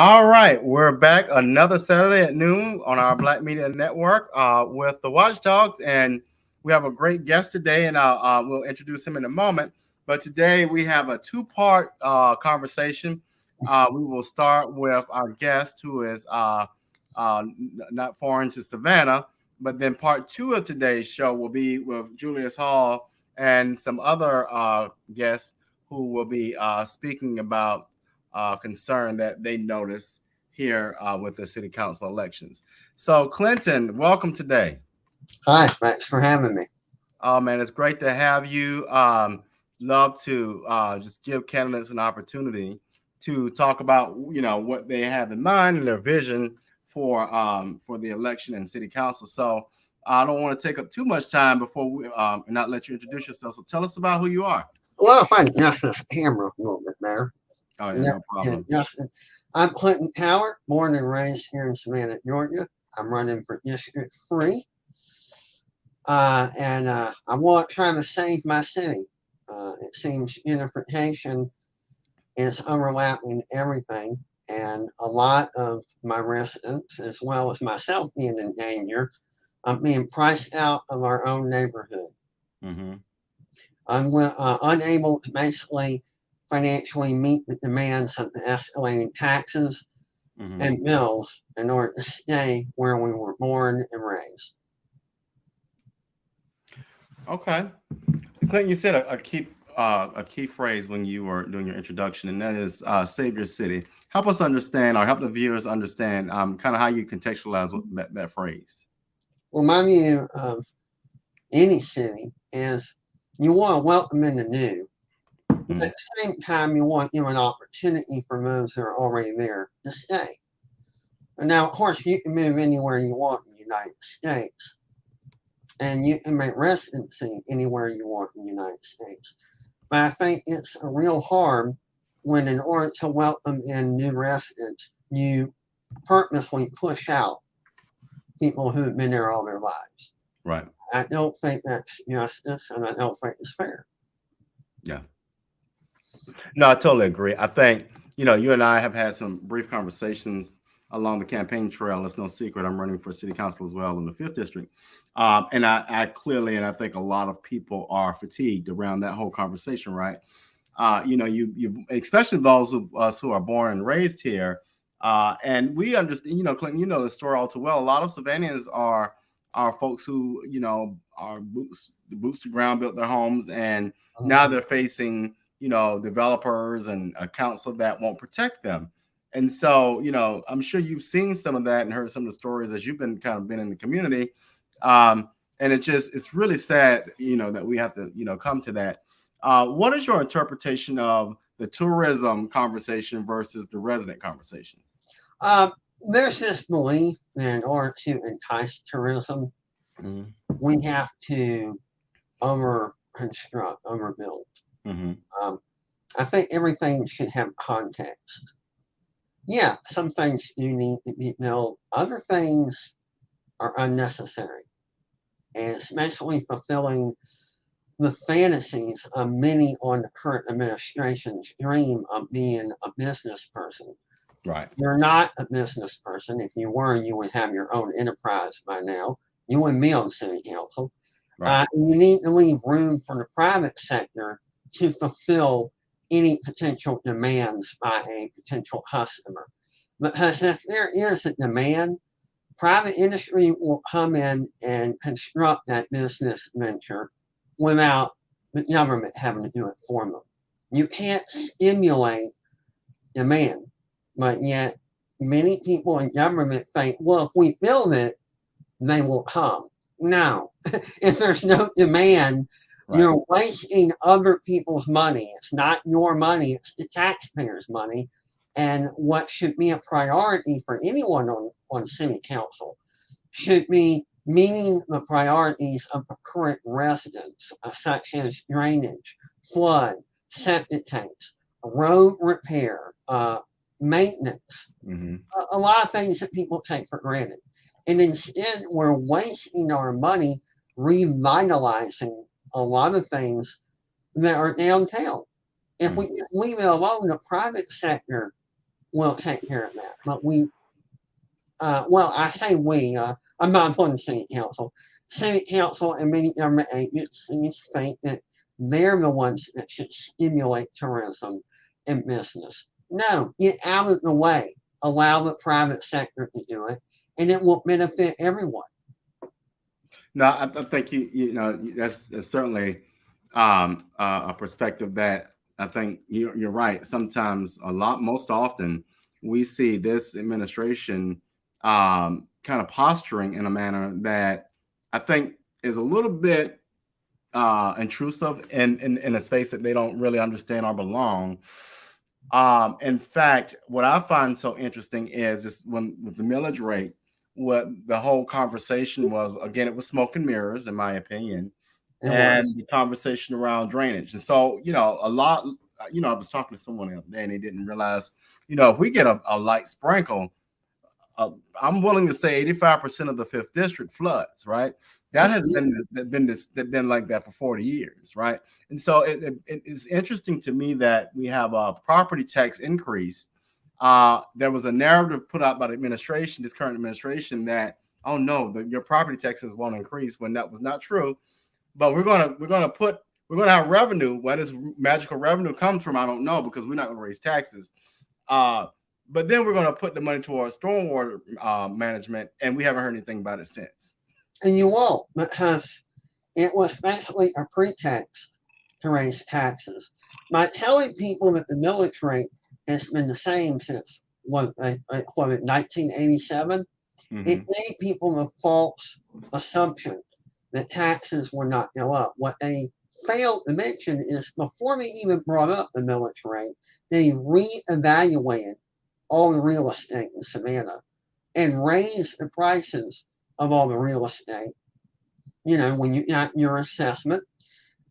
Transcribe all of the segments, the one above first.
All right, we're back another Saturday at noon on our Black Media Network with the Watchdogs, and we have a great guest today, and we'll introduce him in a moment. But today we have a two-part conversation. We will start with our guest, who is not foreign to Savannah, but then part two of today's show will be with Julius Hall and some other guests who will be speaking about concern that they notice here with the city council elections. So, Clinton, welcome today. Hi, thanks for having me. Oh man, it's great to have you. Love to just give candidates an opportunity to talk about what they have in mind and their vision for the election and city council. So I don't want to take up too much time before we not let you introduce yourself. So tell us about who you are. Well, if I can adjust this camera a little bit there. Oh yeah, no problem. I'm Clinton Cowart, born and raised here in Savannah, Georgia. I'm running for District 3. And I want trying to save my city. It seems gentrification is overlapping everything, and a lot of my residents, as well as myself, being in danger of being priced out of our own neighborhood. Mm-hmm. I'm unable to basically financially meet the demands of the escalating taxes and bills in order to stay where we were born and raised. Okay, Clinton, you said a key phrase when you were doing your introduction, and that is "save your city." Help us understand, or help the viewers understand, kind of how you contextualize that phrase. Well, my view of any city is you want to welcome in the new, but at the same time, you want to give an opportunity for those who are already there to stay. And now, of course, you can move anywhere you want in the United States, and you can make residency anywhere you want in the United States. But I think it's a real harm when, in order to welcome in new residents, you purposely push out people who have been there all their lives. Right. I don't think that's justice, and I don't think it's fair. Yeah. No, I totally agree. I think, you and I have had some brief conversations along the campaign trail. It's no secret I'm running for city council as well in the 5th district. And I clearly, and I think a lot of people are fatigued around that whole conversation, right? You especially those of us who are born and raised here. And we understand, Clinton, you know the story all too well. A lot of Savannahans are folks who, are boots to ground, built their homes, and now they're facing, developers and a council that won't protect them. And so, I'm sure you've seen some of that and heard some of the stories as you've been in the community. And it's really sad, that we have to, come to that. What is your interpretation of the tourism conversation versus the resident conversation? There's this belief that in order to entice tourism, we have to overconstruct, overbuild. I think everything should have context. Yeah, some things do need to be built. Other things are unnecessary, and especially fulfilling the fantasies of many on the current administration's dream of being a business person. Right. You're not a business person. If you were, you would have your own enterprise by now. You wouldn't be on city council. Right. You need to leave room for the private sector to fulfill any potential demands by a potential customer. Because if there is a demand, private industry will come in and construct that business venture without the government having to do it for them. You can't stimulate demand, but yet many people in government think, well, if we build it, they will come. No, if there's no demand, right, you're wasting other people's money. It's not your money, it's the taxpayers' money. And what should be a priority for anyone on city council should be meeting the priorities of the current residents, such as drainage, flood, septic tanks, road repair, maintenance, a lot of things that people take for granted. And instead, we're wasting our money revitalizing a lot of things that are downtown. If we leave it alone, the private sector will take care of that. But well, I say we, I'm not on the city council. City council and many government agencies think that they're the ones that should stimulate tourism and business. No, get out of the way. Allow the private sector to do it, and it will benefit everyone. No, I think you know that's certainly a perspective that I think you're right. Sometimes, most often, we see this administration kind of posturing in a manner that I think is a little bit intrusive in a space that they don't really understand or belong. In fact, what I find so interesting is just when with the millage rate, what the whole conversation was, again, it was smoke and mirrors, in my opinion, and the conversation around drainage. And so, a lot, I was talking to someone the other day and they didn't realize, if we get a light sprinkle, I'm willing to say 85% of the 5th district floods, right? That has been like that for 40 years, right? And so it is interesting to me that we have a property tax increase. There was a narrative put out by the administration, this current administration, that, oh no, your property taxes won't increase, when that was not true. But we're gonna have revenue. Where this magical revenue comes from, I don't know, because we're not gonna raise taxes. But then we're gonna put the money towards stormwater management, and we haven't heard anything about it since. And you won't, because it was basically a pretext to raise taxes. By telling people that the millage rate has been the same since 1987, it gave people the false assumption that taxes would not go up. What they failed to mention is before they even brought up the millage rate, they reevaluated all the real estate in Savannah and raised the prices of all the real estate. When you got your assessment,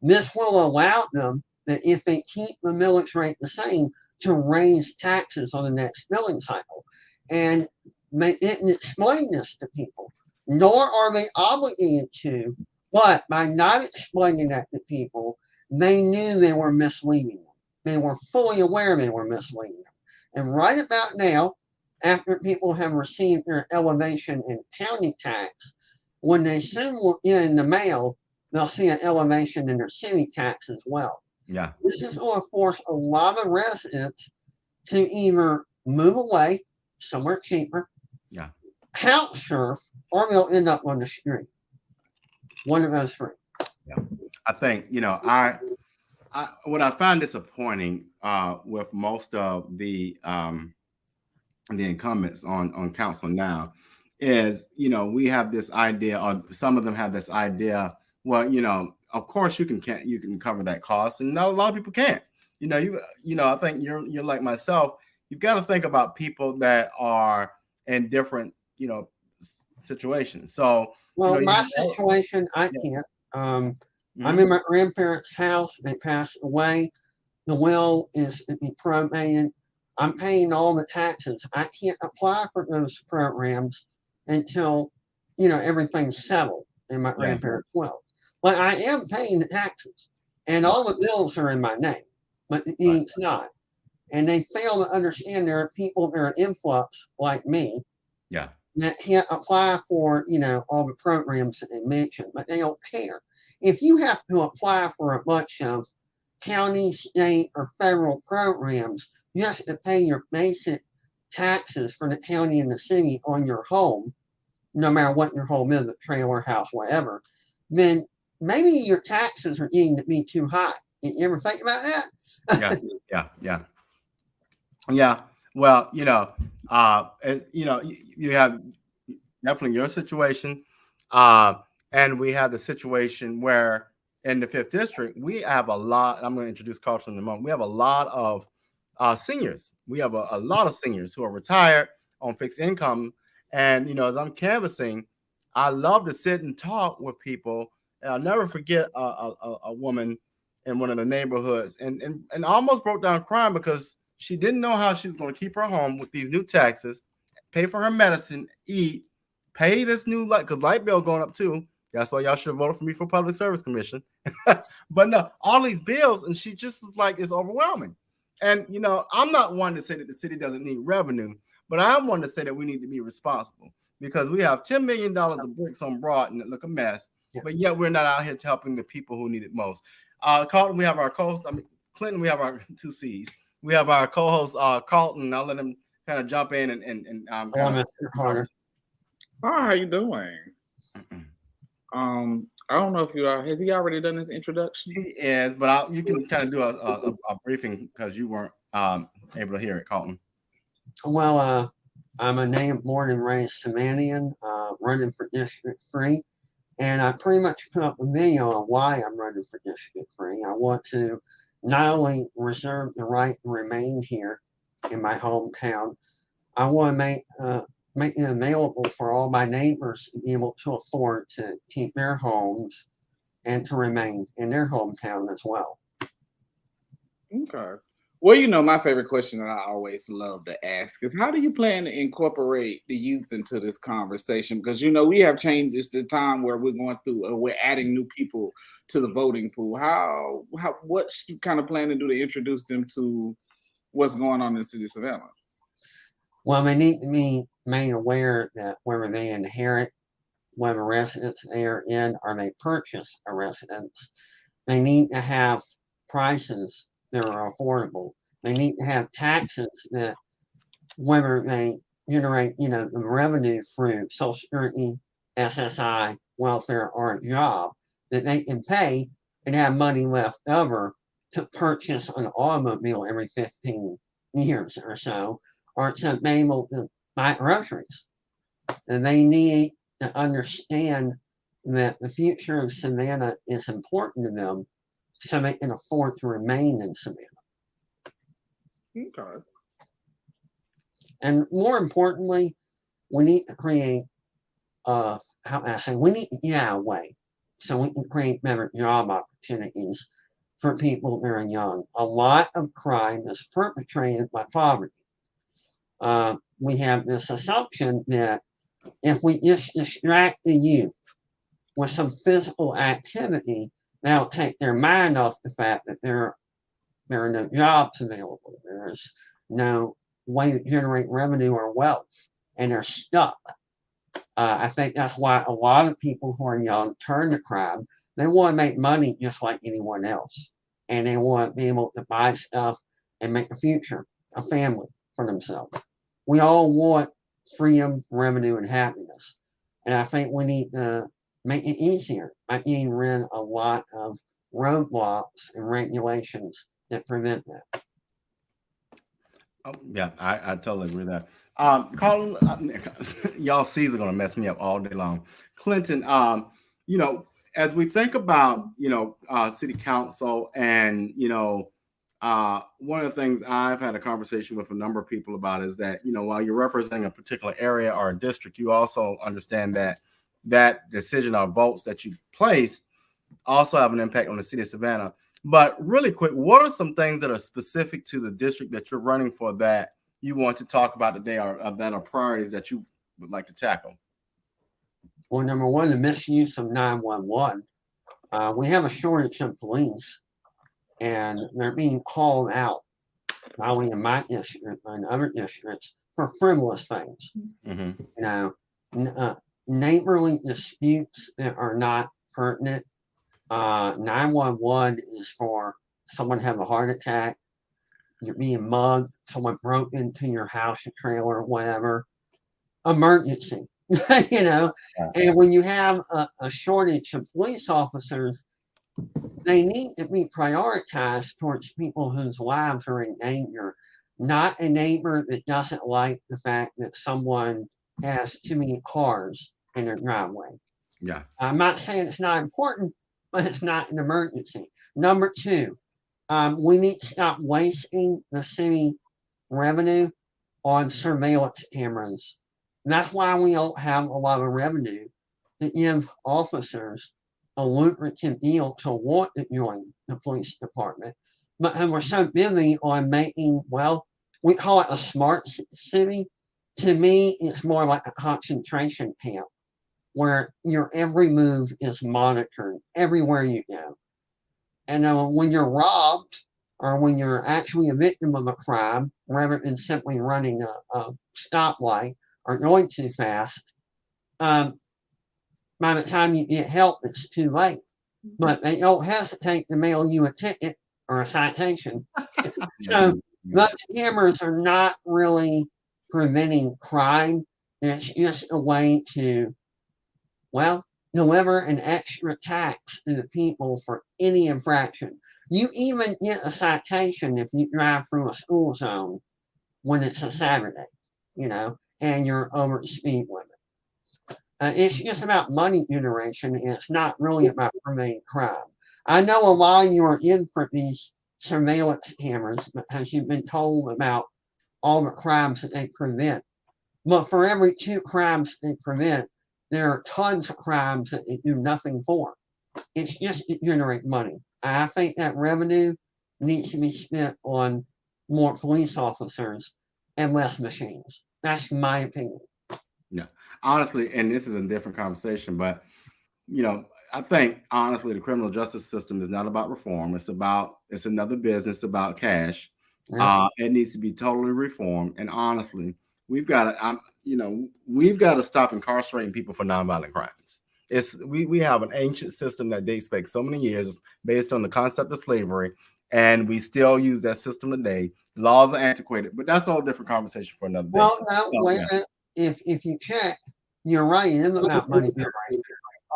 this will allow them that if they keep the millage rate the same, to raise taxes on the next billing cycle. And they didn't explain this to people, nor are they obligated to, but by not explaining that to people, they knew they were misleading them. They were fully aware they were misleading them. And right about now, after people have received their elevation in county tax, when they soon will get in the mail, they'll see an elevation in their city tax as well. Yeah. This is going to force a lot of residents to either move away somewhere cheaper, house surf, or they'll end up on the street. One of those three. Yeah. I think, what I find disappointing with most of the incumbents on council now is, we have this idea, or some of them have this idea, well, of course you can cover that cost, and a lot of people can't. I think you're like myself. You've got to think about people that are in different, situations. So, my situation, I can't. I'm in my grandparents' house. They passed away. The will is to be probated. I'm paying all the taxes. I can't apply for those programs until, everything's settled in my grandparents' will. But I am paying the taxes, and all the bills are in my name, but the deed's not. And they fail to understand there are people that are influx like me that can't apply for, all the programs that they mentioned, but they don't care. If you have to apply for a bunch of county, state, or federal programs just to pay your basic taxes for the county and the city on your home, no matter what your home is, a trailer, house, whatever, then maybe your taxes are getting to be too high. You ever think about that? Yeah. Well, you have definitely your situation, and we have the situation where in the 5th district we have a lot. I'm going to introduce culture in a moment. We have a lot of seniors. We have a lot of seniors who are retired on fixed income, and as I'm canvassing, I love to sit and talk with people. And I'll never forget a woman in one of the neighborhoods, and almost broke down crying because she didn't know how she was going to keep her home with these new taxes, pay for her medicine, eat, pay this new light bill going up too. That's why y'all should have voted for me for Public Service Commission. But no, all these bills, and she just was like, it's overwhelming. And I'm not one to say that the city doesn't need revenue, but I'm one to say that we need to be responsible because we have $10 million of bricks on Broad and it look a mess, but yet we're not out here helping the people who need it most. Carlton, we have our co-host. Clinton, we have our 2 C's. We have our co-host Carlton. I'll let him kind of jump in and kind of. Hi, how you doing? I don't know if has he already done his introduction? He is, but you can kind of do a briefing because you weren't able to hear it, Carlton. Well, I'm a native born and raised Samannian, running for District 3. And I pretty much put up a video on why I'm running for District 3. I want to not only reserve the right to remain here in my hometown, I want to make it available for all my neighbors to be able to afford to keep their homes and to remain in their hometown as well. Okay. Well, my favorite question that I always love to ask is how do you plan to incorporate the youth into this conversation? Because, we have changes to time where we're going through, we're adding new people to the voting pool. What you kind of plan to do to introduce them to what's going on in the city of Savannah? Well, they need to be made aware that whether they inherit whatever residence they are in or they purchase a residence, they need to have prices that are affordable. They need to have taxes that, whether they generate, the revenue through Social Security, SSI, welfare, or a job, that they can pay and have money left over to purchase an automobile every 15 years or so, or to be able to buy groceries. And they need to understand that the future of Savannah is important to them so they can afford to remain in Savannah. Okay. And more importantly, we need to create we need to get a way so we can create better job opportunities for people that are young. A lot of crime is perpetrated by poverty. We have this assumption that if we just distract the youth with some physical activity, that'll take their mind off the fact that there are no jobs available. There's no way to generate revenue or wealth, and they're stuck. I think that's why a lot of people who are young turn to crime. They want to make money just like anyone else, and they want to be able to buy stuff and make a future, a family for themselves. We all want freedom, revenue, and happiness, and I think we need to make it easier by getting rid of a lot of roadblocks and regulations that prevent that. Oh, yeah, I totally agree with that. Colin, y'all C's are gonna mess me up all day long. Clinton, as we think about city council and one of the things I've had a conversation with a number of people about is that while you're representing a particular area or a district, you also understand that decision or votes that you placed also have an impact on the city of Savannah. But really quick, what are some things that are specific to the district that you're running for that you want to talk about today, or that are priorities that you would like to tackle? Well, number one, the misuse of 911. We have a shortage of police, and they're being called out, not only in my district, but in other districts, for frivolous things. Mm-hmm. Neighborly disputes that are not pertinent. 911 is for someone have a heart attack, you're being mugged, someone broke into your house or trailer or whatever. Emergency, And when you have a shortage of police officers, they need to be prioritized towards people whose lives are in danger, not a neighbor that doesn't like the fact that someone has too many cars in their driveway. Yeah. I'm not saying it's not important, but it's not an emergency. Number two, we need to stop wasting the city revenue on surveillance cameras. And that's why we don't have a lot of revenue to give officers a lucrative deal to want to join the police department. But we're so busy on making, we call it a smart city. To me, it's more like a concentration camp where your every move is monitored everywhere you go. And when you're robbed, or when you're actually a victim of a crime, rather than simply running a stoplight or going too fast, by the time you get help, it's too late. But they don't hesitate to mail you a ticket or a citation. So those cameras are not really preventing crime. It's just a way to, well, deliver an extra tax to the people for any infraction. You even get a citation if you drive through a school zone when it's a Saturday, and you're over the speed limit. It's just about money generation. It's not really about preventing crime. I know a lot of you are in for these surveillance cameras because you've been told about all the crimes that they prevent. But for every 2 crimes they prevent, there are tons of crimes that they do nothing for. It's just to generate money. I think that revenue needs to be spent on more police officers and less machines. That's my opinion. Yeah, honestly, and this is a different conversation, but I think honestly, the criminal justice system is not about reform. It's another business about cash. Yeah. It needs to be totally reformed. And honestly, we've got to stop incarcerating people for nonviolent crimes. We have an ancient system that dates back so many years based on the concept of slavery, and we still use that system today. Laws are antiquated, but that's a whole different conversation for another day. Well, no, wait a minute. If you check, you're right. It isn't about money generation.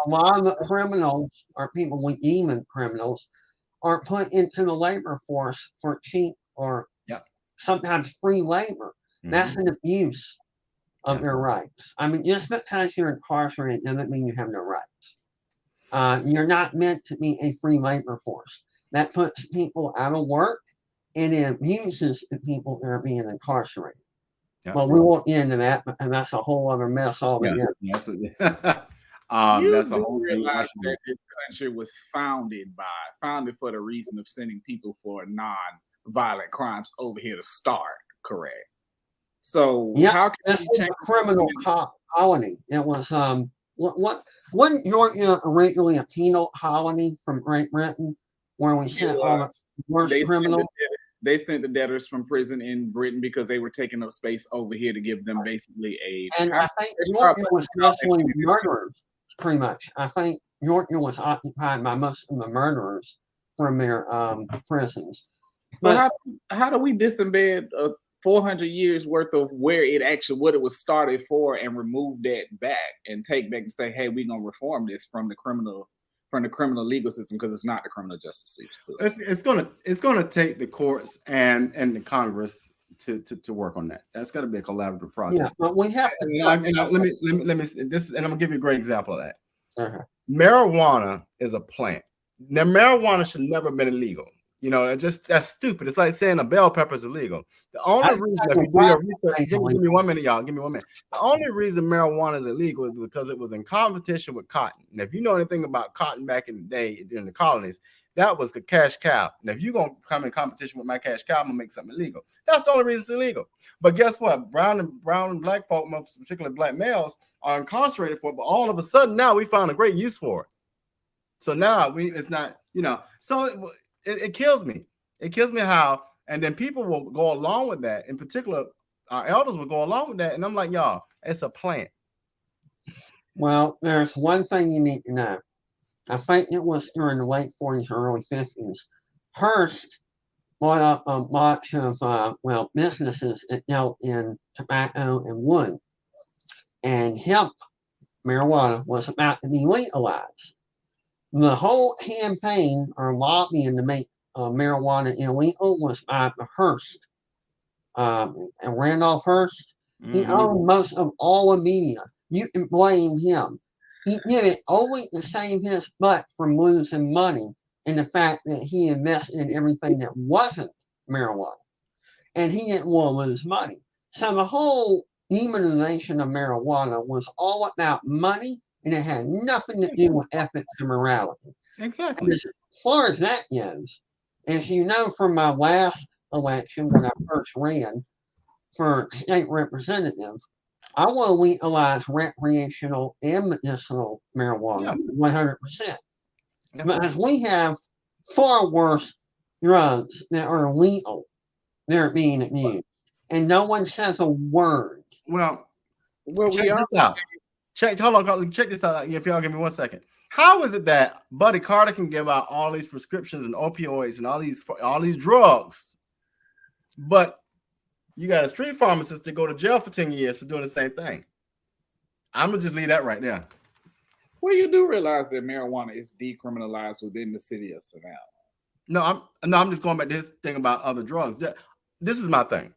A lot of the criminals, or people we deem criminals, are put into the labor force for cheap or sometimes free labor. That's an abuse of their rights. I mean, just because you're incarcerated doesn't mean you have no rights. You're not meant to be a free labor force. That puts people out of work, and it abuses the people that are being incarcerated. Yeah. Well, we won't get into that, and that's a whole other mess altogether. You realize that this country was founded for the reason of sending people for non-violent crimes over here to start, correct? So how can this was a criminal colony? It was wasn't Georgia originally a penal colony from Great Britain, where we sent all the worst criminals? They sent the debtors from prison in Britain because they were taking up space over here to give them basically a. And I think Georgia was mostly murderers, pretty much. I think Georgia was occupied by most of the murderers from their prisons. So how do we disembed 400 years worth of what it was started for, and remove that back and take back and say, hey, we're gonna reform this from the criminal legal system, because it's not the criminal justice system. It's gonna take the courts and the Congress to work on that. That's got to be a collaborative project. Yeah, but we have to. Let me this, and I'm gonna give you a great example of that. Marijuana is a plant. Now, marijuana should never have been illegal. That's stupid. It's like saying a bell pepper is illegal. The only reason, if you do your research, give me 1 minute, y'all. Give me 1 minute. The only reason marijuana is illegal is because it was in competition with cotton. And if you know anything about cotton back in the day in the colonies, that was the cash cow. And if you're gonna come in competition with my cash cow, I'm gonna make something illegal. That's the only reason it's illegal. But guess what? Brown and black folk, particularly black males, are incarcerated for it. But all of a sudden now we found a great use for it. So now it's not, so it kills me. It kills me how, and then people will go along with that. In particular, our elders will go along with that. And I'm like, y'all, it's a plant. Well, there's one thing you need to know. I think it was during the late 40s or early 50s. Hearst bought up a bunch of, businesses that dealt in tobacco and wood. And hemp, marijuana, was about to be legalized. The whole campaign or lobbying to make marijuana illegal was by the Hearst. And Randolph Hearst, he owned most of all the media. You can blame him. He did it only to save his butt from losing money in the fact that he invested in everything that wasn't marijuana. And he didn't want to lose money. So the whole demonization of marijuana was all about money, and it had nothing to do with ethics and morality. Exactly. And as far as that goes, as you know from my last election when I first ran for state representative, I want to legalize recreational and medicinal marijuana 100%. Because we have far worse drugs that are legal, they're being abused. And no one says a word. Well, Well, check we are. this out. Hold on, check this out. If y'all give me 1 second. How is it that Buddy Carter can give out all these prescriptions and opioids and all these drugs, but you got a street pharmacist to go to jail for 10 years for doing the same thing? I'm gonna just leave that right there. Well, you do realize that marijuana is decriminalized within the city of Savannah. No, I'm just going back to this thing about other drugs. This is my thing.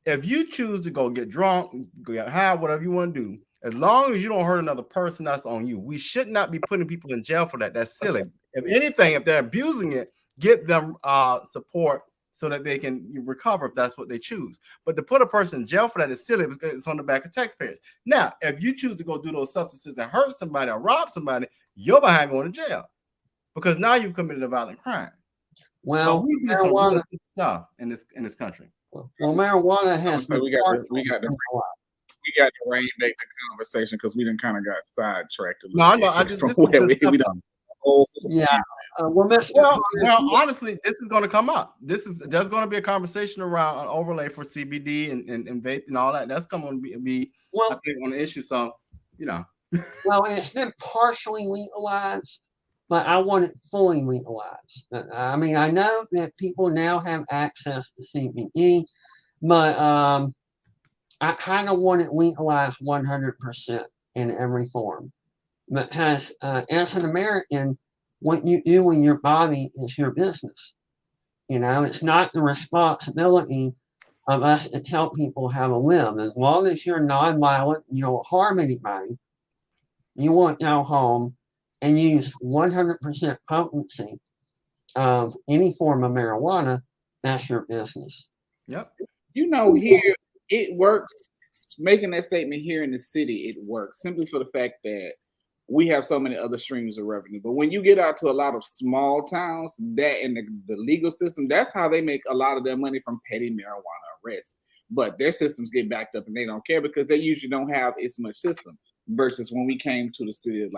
If you choose to go get drunk, go get high, whatever you want to do, as long as you don't hurt another person, that's on you. We should not be putting people in jail for that. That's silly. If anything, if they're abusing it, get them support so that they can recover if that's what they choose. But to put a person in jail for that is silly because it's on the back of taxpayers. Now, if you choose to go do those substances and hurt somebody or rob somebody, you're behind going to jail because now you've committed a violent crime. Well, but we do some real stuff in this country. Well, marijuana has. So we got to rein back the conversation because we done kind of got sidetracked a little. No, I just we don't. Yeah. Well, honestly, this is going to come up. There's going to be a conversation around an overlay for CBD and vape and all that. That's going to be I think on the issue. So, Well, it's been partially legalized, but I want it fully legalized. I mean, I know that people now have access to CBD, but I kind of want it legalized 100% in every form. Because as an American, what you do in your body is your business. It's not the responsibility of us to tell people how to live. As long as you're nonviolent, you don't harm anybody, you won't go home and use 100% potency of any form of marijuana, that's your business. Yep. Here it works. Making that statement here in the city, it works simply for the fact that we have so many other streams of revenue. But when you get out to a lot of small towns, that in the legal system, that's how they make a lot of their money from petty marijuana arrests. But their systems get backed up and they don't care because they usually don't have as much system. Versus when we came to the city of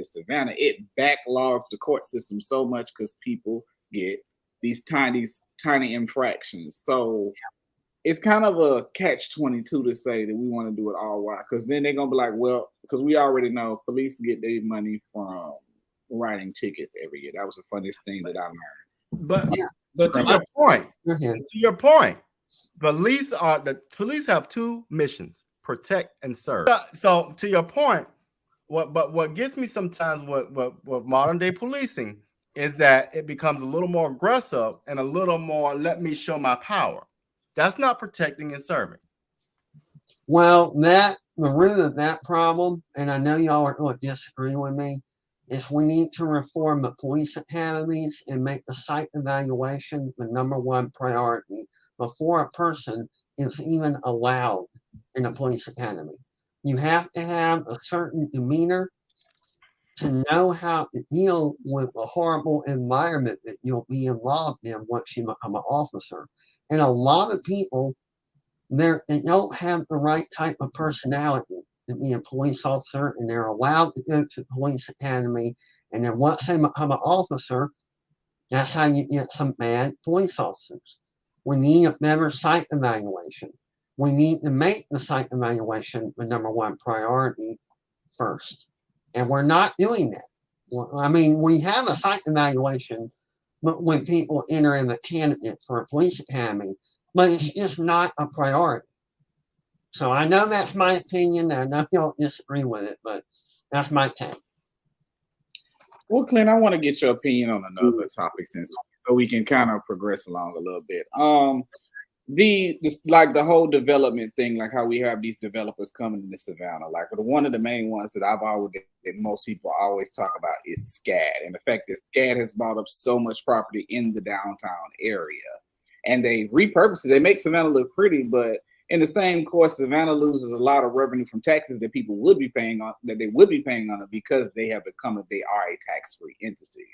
Savannah, it backlogs the court system so much because people get these tiny infractions. So it's kind of a catch-22 to say that we want to do it all wide, because then they're gonna be like, well, because we already know police get their money from writing tickets every year. That was the funniest thing that I learned. But to your point, the police have two missions: protect and serve. So to your point, what gets me sometimes with modern day policing is that it becomes a little more aggressive and a little more let me show my power. That's not protecting and serving. Well, the root of that problem, and I know y'all are going to disagree with me, is we need to reform the police academies and make the site evaluation the #1 priority before a person is even allowed in a police academy. You have to have a certain demeanor to know how to deal with a horrible environment that you'll be involved in once you become an officer. And a lot of people, they don't have the right type of personality to be a police officer, and they're allowed to go to the police academy. And then once they become an officer, that's how you get some bad police officers. We need a better site evaluation. We need to make the site evaluation the #1 priority first. And we're not doing that. I mean, we have a site evaluation when people enter in the candidate for a police academy, but it's just not a priority. So I know that's my opinion. I know y'all disagree with it, but that's my take. Well, Clint, I want to get your opinion on another topic so we can kind of progress along a little bit. The whole development thing, like how we have these developers coming into Savannah. Like one of the main ones that most people always talk about is SCAD, and the fact that SCAD has bought up so much property in the downtown area, and they repurpose it. They make Savannah look pretty, but in the same course, Savannah loses a lot of revenue from taxes that people would be paying on it because they have become a tax-free entity.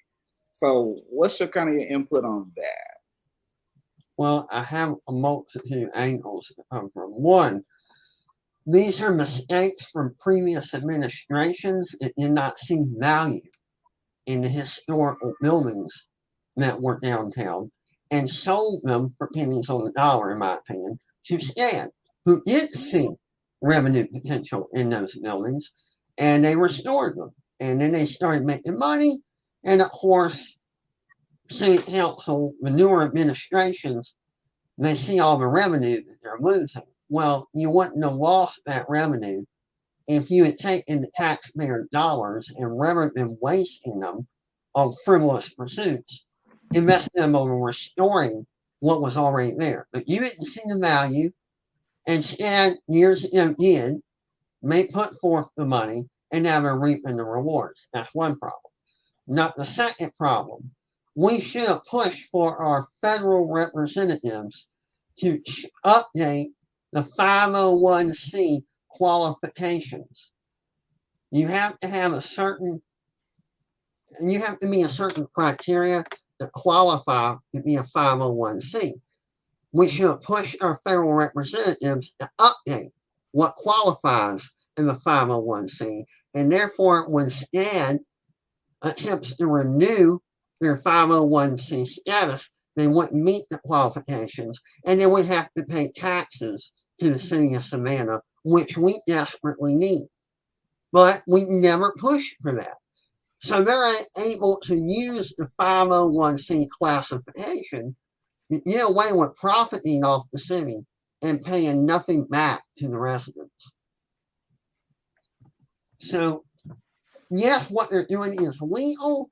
So, what's your input on that? Well, I have a multitude of angles to come from. One, these are mistakes from previous administrations that did not see value in the historical buildings that were downtown. and sold them for pennies on the dollar, in my opinion, to SCAD, who did see revenue potential in those buildings, and they restored them. And then they started making money, and of course, city council, the newer administrations, they see all the revenue that they're losing. Well, you wouldn't have lost that revenue if you had taken the taxpayer dollars and rather than wasting them on frivolous pursuits, invested them on restoring what was already there. But you didn't see the value, and SCAD years ago did, may put forth the money, and now they're reaping the rewards. That's one problem. Not the second problem. We should have pushed for our federal representatives to update the 501c qualifications. You have to have you have to meet a certain criteria to qualify to be a 501c. We should push our federal representatives to update what qualifies in the 501c, and therefore when SCAD attempts to renew their 501c status, they wouldn't meet the qualifications, and they would have to pay taxes to the city of Savannah, which we desperately need. But we never pushed for that. So they're able to use the 501c classification to get away with profiting off the city and paying nothing back to the residents. So, yes, what they're doing is legal,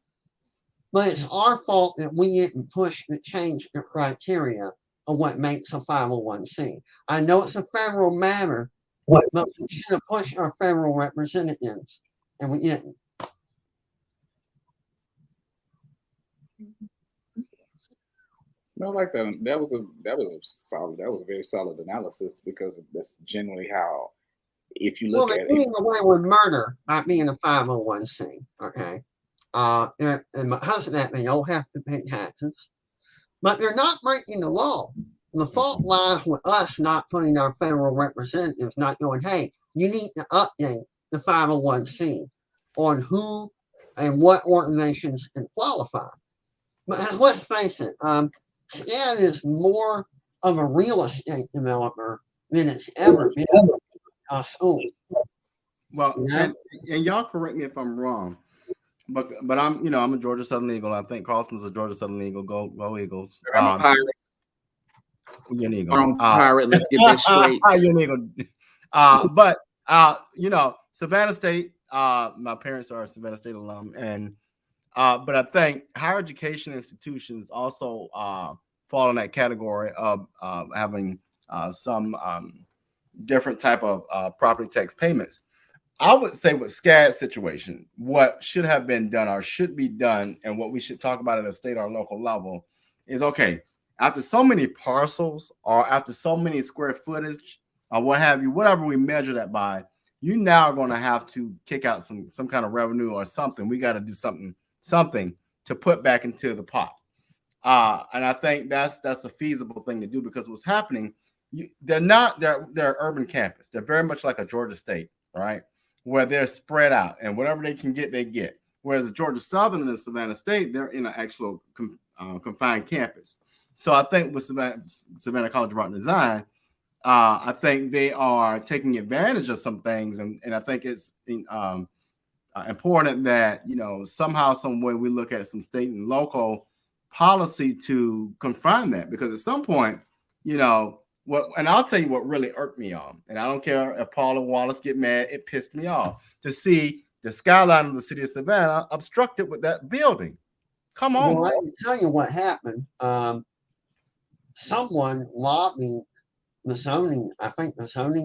but it's our fault that we didn't push to change the criteria of what makes a 501c. I know it's a federal matter, but we should have pushed our federal representatives, and we didn't. No, I like that. That was a solid. That was a very solid analysis because that's generally how. If you look at it, getting away with murder not being a 501c, okay? And because of that, they all have to pay taxes, but they're not breaking the law. The fault lies with us not putting our federal representatives, not going, hey, you need to update the 501c on who and what organizations can qualify. But let's face it, SCAD is more of a real estate developer than it's ever been. Well, and y'all correct me if I'm wrong, but I'm a Georgia Southern Eagle. I think Carlton's a Georgia Southern Eagle. Go Eagles! I'm a pirate. You're an Eagle. I'm a pirate. Let's get this straight. You're an Eagle. But Savannah State. My parents are Savannah State alum, and but I think higher education institutions also fall in that category of having some different type of property tax payments. I would say with SCAD situation, what should have been done or should be done, and what we should talk about at a state or local level is, okay, after so many parcels or after so many square footage or what have you, whatever we measure that by, you now are going to have to kick out some kind of revenue or something. We got to do something to put back into the pot. And I think that's a feasible thing to do, because what's happening, they're urban campus. They're very much like a Georgia State, right? Where they're spread out and whatever they can get, they get. Whereas Georgia Southern and Savannah State, they're in an actual confined campus. So I think with Savannah College of Art and Design, I think they are taking advantage of some things, and I think it's important that somehow, some way, we look at some state and local policy to confine that, because at some point, and I'll tell you what really irked me on, and I don't care if Paul and Wallace get mad, it pissed me off to see the skyline of the city of Savannah obstructed with that building. Come on. Well, let me tell you what happened. Someone lobbied the zoning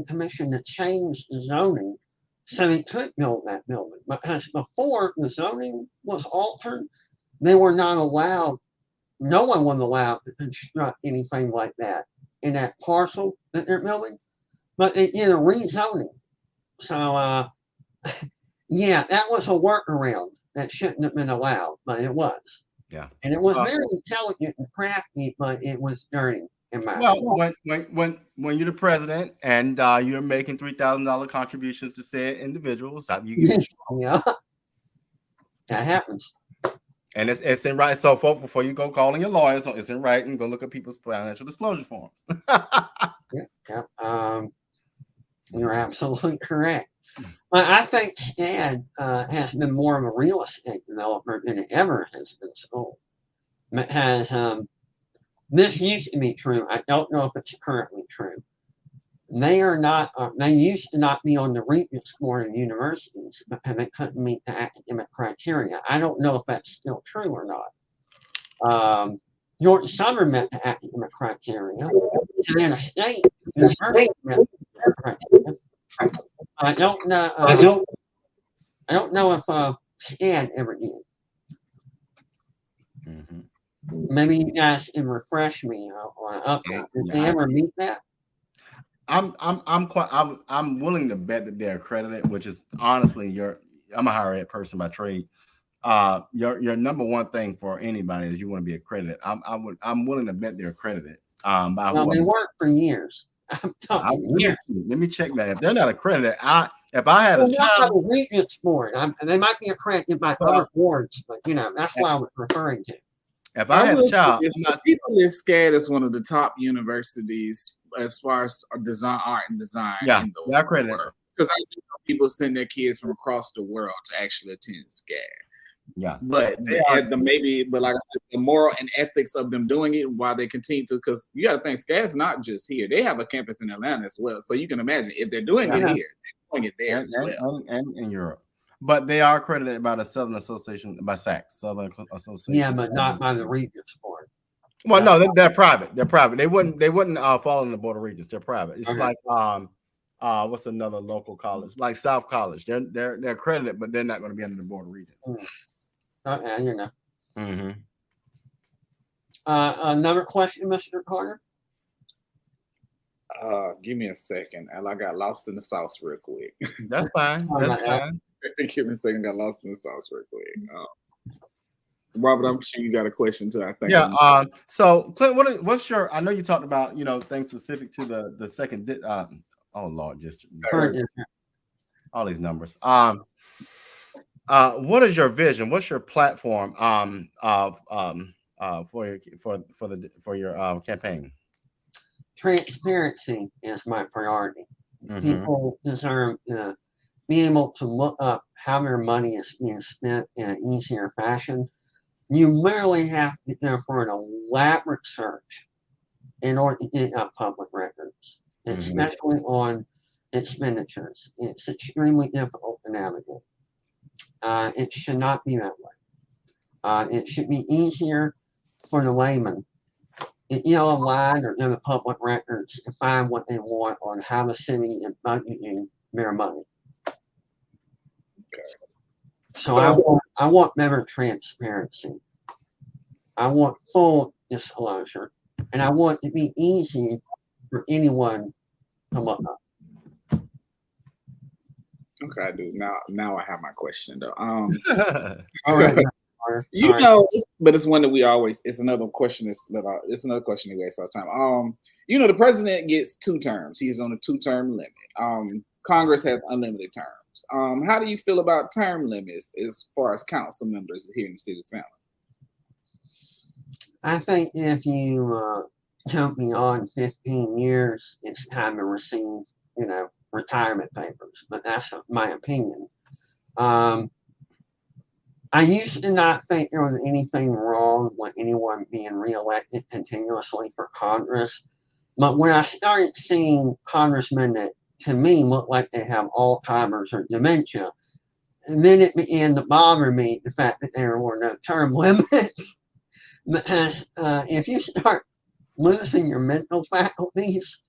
commission to change the zoning so they could build that building. Because before the zoning was altered, they were not allowed, no one was allowed to construct anything like that in that parcel that they're building, but they did a rezoning. So, yeah, that was a workaround that shouldn't have been allowed, but it was. Yeah. And it was very intelligent and crafty, but it was dirty. Well, when you're the president and you're making $3,000 contributions to said individuals, you get yeah, that happens. And it's in writing. So, folks, before you go calling your lawyers, it's in writing. Go look at people's financial disclosure forms. You're absolutely correct. But I think SCAD has been more of a real estate developer than it ever has been sold. It has this used to be true. I don't know if it's currently true. They are not. They used to not be on the Regents Board of universities because they couldn't meet the academic criteria. I don't know if that's still true or not. Georgia Southern met the academic criteria. Savannah State University met the criteria. I don't know. I don't know if SCAD ever did. Mm-hmm. Maybe you guys can refresh me on an update. Did they ever meet that? I'm willing to bet that they're accredited, which is honestly I'm a higher ed person by trade. Your number one thing for anybody is you want to be accredited. I'm willing to bet they're accredited. Well, they weren't for years. Let me check that. If they're not accredited, if I had a child, not a Regents Board. They might be accredited by other boards, but that's what I was referring to. If I had a child, people list SCAD as one of the top universities as far as design, art and design. Yeah, in the they're accredited. Because I know people send their kids from across the world to actually attend SCAD. Yeah, but like I said, the moral and ethics of them doing it while they continue to, because you got to think SCAD's not just here; they have a campus in Atlanta as well. So you can imagine if they're doing it here, they're doing it there as well, and in Europe. But they are accredited by the Southern Association, by SAC, Southern Association. Yeah, but not by the Regents Board. Well, no, they're private. They're private. They wouldn't fall in the Board of Regents. They're private. It's like what's another local college? Like South College. They're accredited, but they're not going to be under the Board of Regents. Mm-hmm. Another question, Mr. Carter? Give me a second. I got lost in the sauce real quick. That's fine. That's fine. Give me a second. Got lost in the sauce real quick. Robert, I'm sure you got a question too. I think. Yeah. So, Clint, what's your? I know you talked about things specific to the second. Oh Lord, just all these numbers. What is your vision? What's your platform for your campaign? Transparency is my priority. Mm-hmm. People deserve to be able to look up how their money is being spent in an easier fashion. You literally have to go for an elaborate search in order to get public records, especially on expenditures. It's extremely difficult to navigate. It should not be that way. It should be easier for the layman to online or in the public records to find what they want on how the city is budgeting their money. Okay. So I want better transparency. I want full disclosure, and I want it to be easy for anyone to look up. Okay, I do. Now I have my question though. All right. But it's one that we always. It's another question. It's another question we ask all the time. The president gets 2 terms. He's on a 2-term limit. Congress has unlimited terms. How do you feel about term limits as far as council members here in the city of Savannah? I think if you go beyond 15 years, it's time to receive, retirement papers. But that's my opinion. I used to not think there was anything wrong with anyone being reelected continuously for Congress. But when I started seeing congressmen that, to me, look like they have Alzheimer's or dementia, and then it began to bother me, the fact that there were no term limits. Because if you start losing your mental faculties,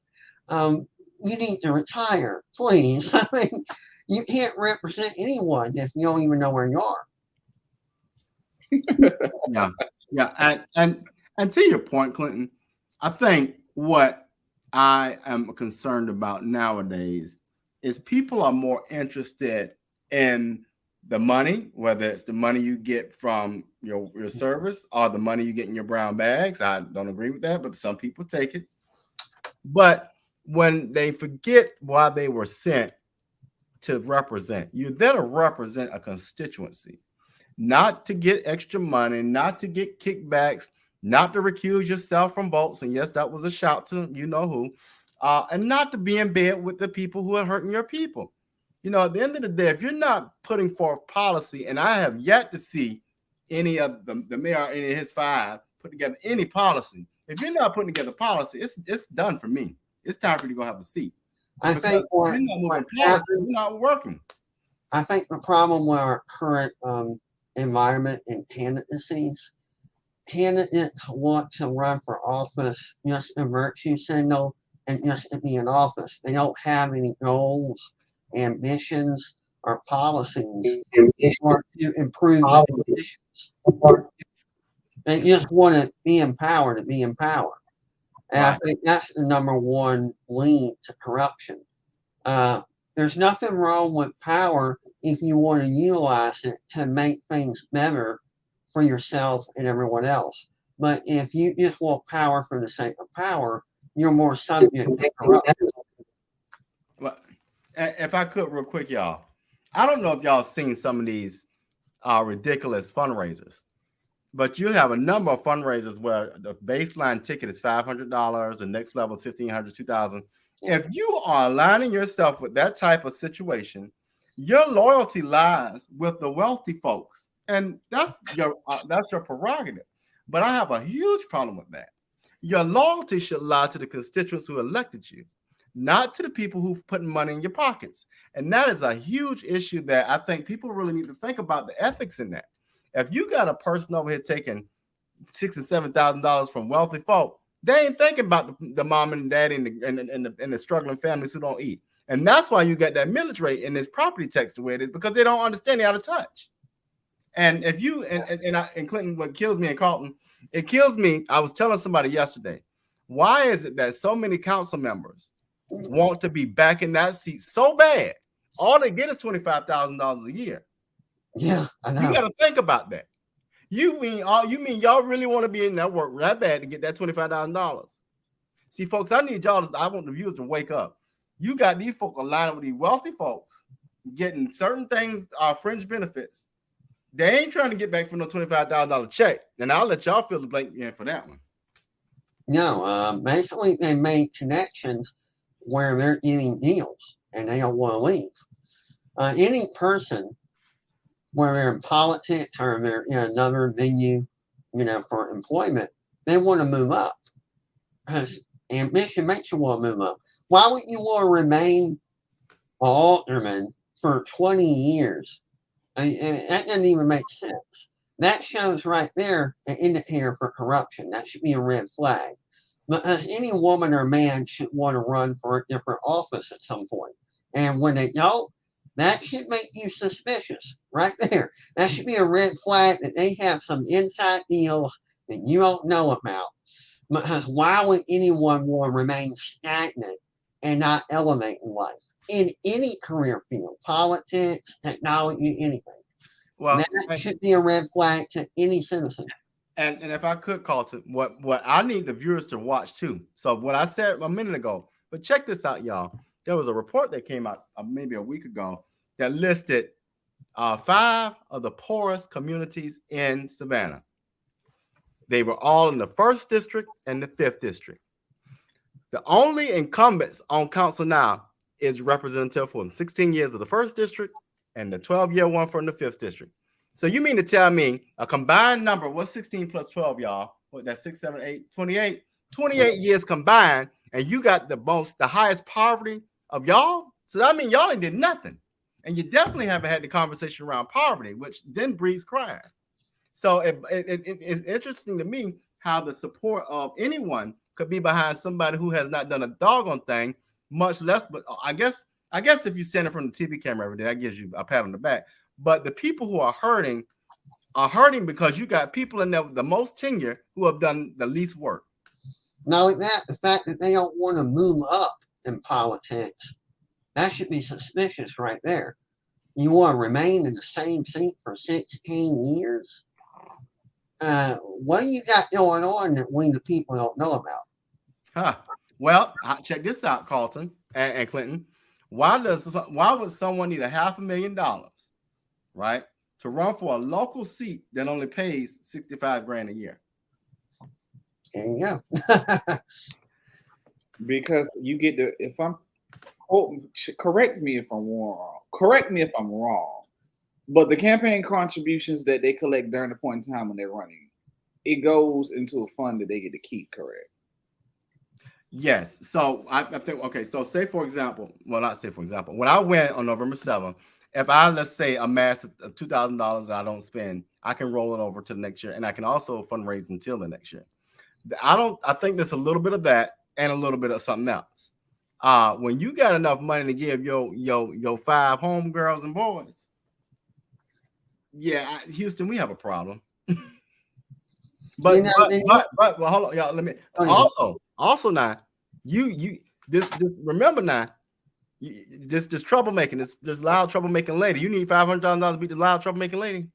you need to retire, please. I mean, you can't represent anyone if you don't even know where you are. Yeah. And to your point, Clinton, I think what I am concerned about nowadays is people are more interested in the money, whether it's the money you get from your service or the money you get in your brown bags. I don't agree with that, but some people take it. But when they forget why they were sent to represent, you're there to represent a constituency. not to get extra money, not to get kickbacks, not to recuse yourself from votes. And yes, that was a shout to you know who, and not to be in bed with the people who are hurting your people. You know, at the end of the day, if you're not putting forth policy, and I have yet to see any of the mayor, any of his five, put together any policy. If you're not putting together policy, it's done for me. It's time for you to go have a seat. I think you're not moving policy, you're not working. I think the problem with our current environment and candidacies, candidates want to run for office just a virtue signal and just to be in office. They don't have any goals, ambitions, or policies or to improve the conditions. They just want to be in power to be in power. And I think that's the number one lead to corruption. There's nothing wrong with power if you want to utilize it to make things better for yourself and everyone else. But if you just want power for the sake of power, you're more subject to corruption. Well, if I could, real quick, y'all, I don't know if y'all seen some of these ridiculous fundraisers, but you have a number of fundraisers where the baseline ticket is $500, the next level is $1,500, $2,000. If you are aligning yourself with that type of situation, your loyalty lies with the wealthy folks, and that's your prerogative. But I have a huge problem with that. Your loyalty should lie to the constituents who elected you, not to the people who've put money in your pockets. And that is a huge issue that I think people really need to think about the ethics in that. If you got a person over here taking $6,000 and $7,000 from wealthy folk, they ain't thinking about the mom and daddy and the struggling families who don't eat. And that's why you got that millage rate in this property tax the way it is, because they don't understand, they out of touch. And if you and Clinton, what kills me in Carlton, it kills me. I was telling somebody yesterday, why is it that so many council members want to be back in that seat so bad? All they get is $25,000 a year. Yeah, I know. You got to think about that. You mean y'all really want to be in that work that bad to get that $25,000? See, folks, I want the viewers to wake up. You got these folks aligned with these wealthy folks getting certain things, fringe benefits. They ain't trying to get back for no $25,000 check. And I'll let y'all fill the blank in for that one. No, basically they made connections where they're getting deals and they don't want to leave. Any person, where they're in politics or they're in another venue, for employment, they want to move up. Because ambition makes you want to move up. Why would you want to remain an alderman for 20 years? That doesn't even make sense. That shows right there an indicator for corruption. That should be a red flag. Because any woman or man should want to run for a different office at some point. And when they don't, that should make you suspicious right there. That should be a red flag that they have some inside deals that you don't know about. Because why would anyone want to remain stagnant and not elevate in life? In any career field, politics, technology, anything. Well, that should be a red flag to any citizen. And if I could, Carlton, what I need the viewers to watch too. So what I said a minute ago, but check this out, y'all. There was a report that came out maybe a week ago that listed 5 of the poorest communities in Savannah. They were all in the 1st district and the 5th district. The only incumbents on council now is representative for 16 years of the 1st district and the 12-year one from the 5th district. So you mean to tell me a combined number, what's 16 plus 12, y'all? What, that's 6, 7, 8, 28? 28 years combined, and you got the highest poverty of y'all? So I mean, y'all ain't did nothing. And you definitely haven't had the conversation around poverty, which then breeds crime. So it's interesting to me how the support of anyone could be behind somebody who has not done a doggone thing, much less. But I guess if you stand in front of the TV camera every day, that gives you a pat on the back. But the people who are hurting because you got people in there with the most tenure who have done the least work. Not only that, the fact that they don't want to move up in politics, that should be suspicious right there. You want to remain in the same seat for 16 years? What do you got going on that we the people don't know about? Well, check this out, Carlton and Clinton. Why would someone need $500,000, right, to run for a local seat that only pays 65 grand a year? There you go. Because you get to, if I'm, correct me if I'm wrong. Correct me if I'm wrong. But the campaign contributions that they collect during the point in time when they're running, it goes into a fund that they get to keep, correct? Yes. So I think, okay, so say for example, well, not say for example, when I went on November 7th, if I, let's say, amass $2,000 that I don't spend, I can roll it over to the next year, and I can also fundraise until the next year. I think there's a little bit of that and a little bit of something else. When you got enough money to give your 5 homegirls and boys, yeah, Houston, we have a problem. But well, hold on, y'all. Let me also now this remember now. This troublemaking, this loud troublemaking lady. You need $500,000 to beat the loud troublemaking lady.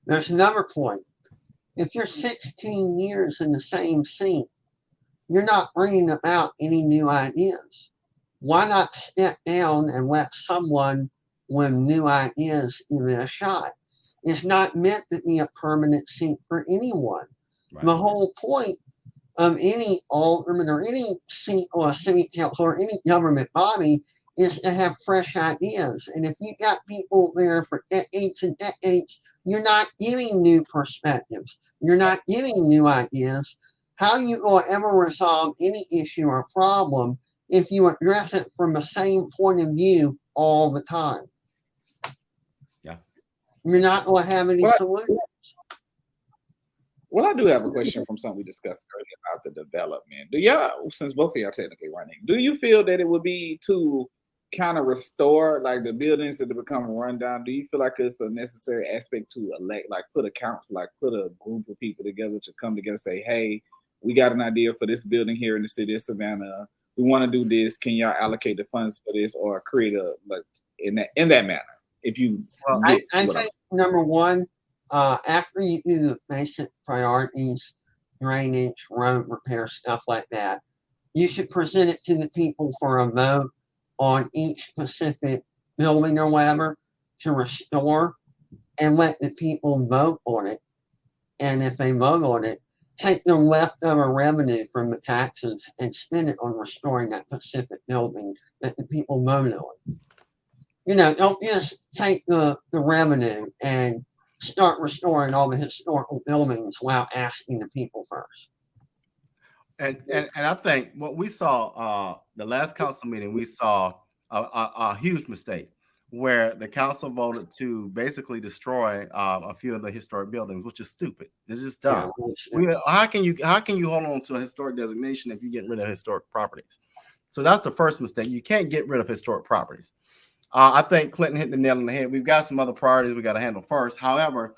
There's another point. If you're 16 years in the same seat, you're not bringing about any new ideas. Why not step down and let someone with new ideas give it a shot? It's not meant to be a permanent seat for anyone. Right. The whole point of any alderman or any seat or a city council or any government body is to have fresh ideas. And if you got people there for decades and decades, you're not giving new perspectives. You're not giving new ideas. How you will ever resolve any issue or problem if you address it from the same point of view all the time? Yeah. You're not going to have any solutions. Well, I do have a question from something we discussed earlier about the development. Do y'all, since both of y'all technically running, do you feel that it would be to kind of restore like the buildings that have become rundown? Do you feel like it's a necessary aspect to elect, like put a council, like put a group of people together to come together and say, hey, we got an idea for this building here in the city of Savannah. We want to do this. Can y'all allocate the funds for this or create a like in that manner? If you, I think number one, after you do the basic priorities, drainage, road repair, stuff like that, you should present it to the people for a vote on each specific building or whatever to restore and let the people vote on it. And if they vote on it, take the leftover revenue from the taxes and spend it on restoring that specific building that the people voted on. You know, don't just take the revenue and start restoring all the historical buildings without asking the people first. And I think what we saw the last council meeting, we saw a huge mistake where the council voted to basically destroy a few of the historic buildings, which is stupid. It's just dumb. Yeah, how can you hold on to a historic designation if you get rid of historic properties? So that's the first mistake. You can't get rid of historic properties. I think Clinton hit the nail on the head. We've got some other priorities we got to handle first. However,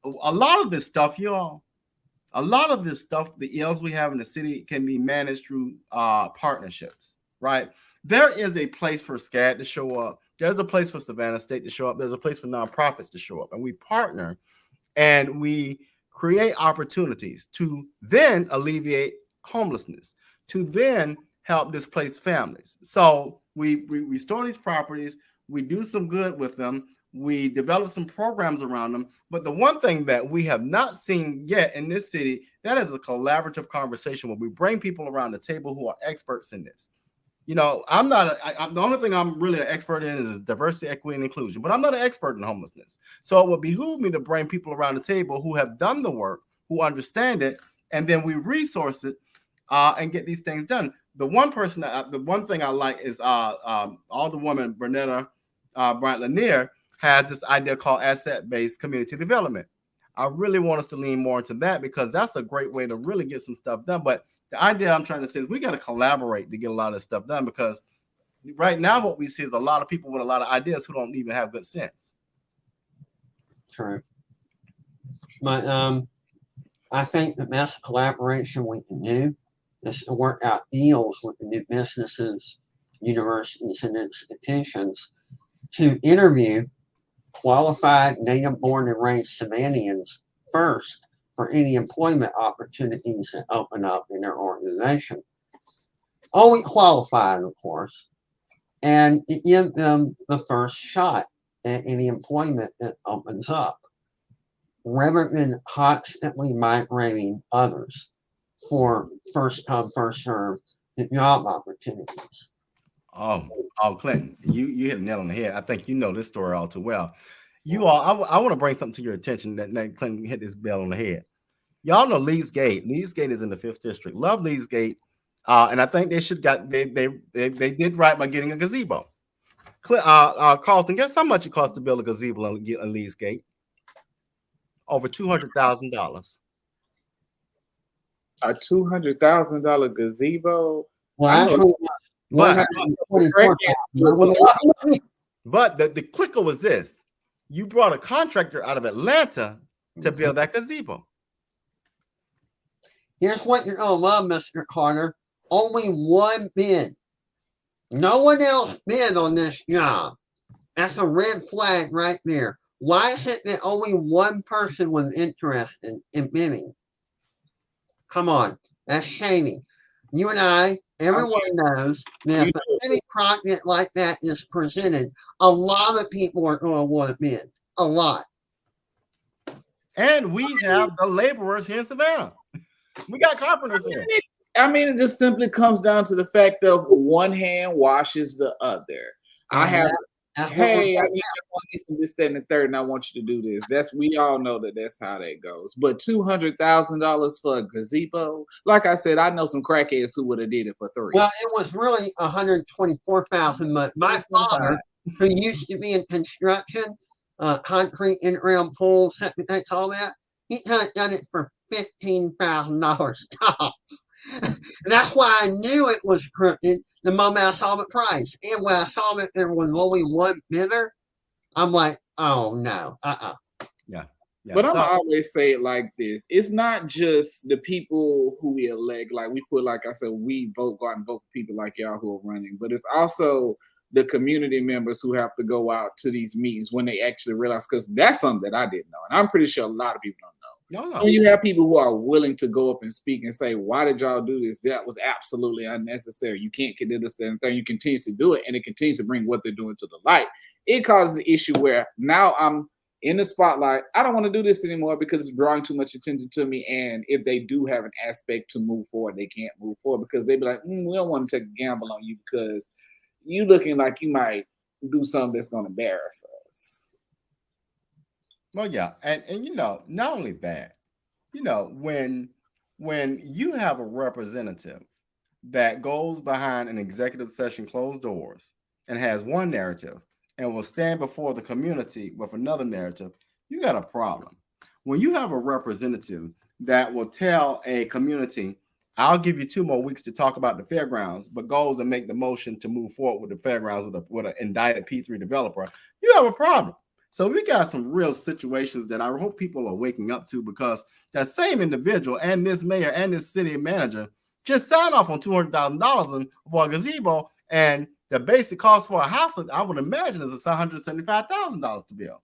a lot of this stuff, y'all, the ills we have in the city can be managed through partnerships, right? There is a place for SCAD to show up. There's a place for Savannah State to show up. There's a place for nonprofits to show up. And we partner and we create opportunities to then alleviate homelessness, to then help displaced families. So we restore these properties. We do some good with them. We develop some programs around them. But the one thing that we have not seen yet in this city, that is a collaborative conversation where we bring people around the table who are experts in this. You know, the only thing I'm really an expert in is diversity, equity, and inclusion, but I'm not an expert in homelessness. So it would behoove me to bring people around the table who have done the work, who understand it, and then we resource it and get these things done. The one thing I like is Alderwoman Bernetta Bryant Lanier has this idea called asset-based community development. I really want us to lean more into that because that's a great way to really get some stuff done. But the idea I'm trying to say is we got to collaborate to get a lot of this stuff done, because right now what we see is a lot of people with a lot of ideas who don't even have good sense. True. But I think the best collaboration we can do is to work out deals with the new businesses, universities, and institutions to interview qualified native born and raised Savannians first for any employment opportunities that open up in their organization. Only qualified, of course, and give them the first shot. and any employment that opens up, rather than constantly migrating others for first come, first serve job opportunities. Oh, Clinton, you hit a nail on the head. I think you know this story all too well. You all, I want to bring something to your attention that Clinton hit this bell on the head. Y'all know Lee's Gate. Lee's Gate is in the 5th district. Love Lee's Gate, and I think they did right by getting a gazebo. Carlton, guess how much it costs to build a gazebo in Lee's Gate? Over $200,000. A $200,000 gazebo. Well, actually, but the clicker was this: you brought a contractor out of Atlanta to build that gazebo. Here's what you're gonna love, Mr. Carter. Only one bid. No one else bid on this job. That's a red flag right there. Why is it that only one person was interested in bidding? Come on, that's shady. You and I, everyone knows that if any project like that is presented, a lot of people are going to want to bid. A lot. And we have the laborers here in Savannah. We got carpenters here. I mean, it just simply comes down to the fact of one hand washes the other. I need some this, that, and the third, and I want you to do this. We all know that's how that goes. But $200,000 for a gazebo, like I said, I know some crackheads who would have did it for $3. Well, it was really $124,000. But my father, who used to be in construction, concrete in around pools, septic tanks, all that, he had done it for $15,000 tops. That's why I knew it was crooked the moment I saw the price. And when I saw that there was only one bidder, I'm like, oh no, Yeah. But I'm always say it like this: it's not just the people who we elect, like we put, like I said, we vote, go out and vote for people like y'all who are running, but it's also the community members who have to go out to these meetings when they actually realize, because that's something that I didn't know, and I'm pretty sure a lot of people don't know. No. So you have people who are willing to go up and speak and say, why did y'all do this? That was absolutely unnecessary. You can't get this and thing. You continue to do it, and it continues to bring what they're doing to the light. It causes an issue where now I'm in the spotlight. I don't want to do this anymore because it's drawing too much attention to me. And if they do have an aspect to move forward, they can't move forward because they be like, we don't want to take a gamble on you because you looking like you might do something that's going to embarrass us. Well, yeah, and not only that, when you have a representative that goes behind an executive session, closed doors, and has one narrative and will stand before the community with another narrative, you got a problem. When you have a representative that will tell a community, I'll give you 2 more weeks to talk about the fairgrounds, but goes and make the motion to move forward with the fairgrounds with an indicted P3 developer, you have a problem. So we got some real situations that I hope people are waking up to, because that same individual and this mayor and this city manager just signed off on $200,000 for a gazebo, and the basic cost for a house, I would imagine, is $175,000 to build.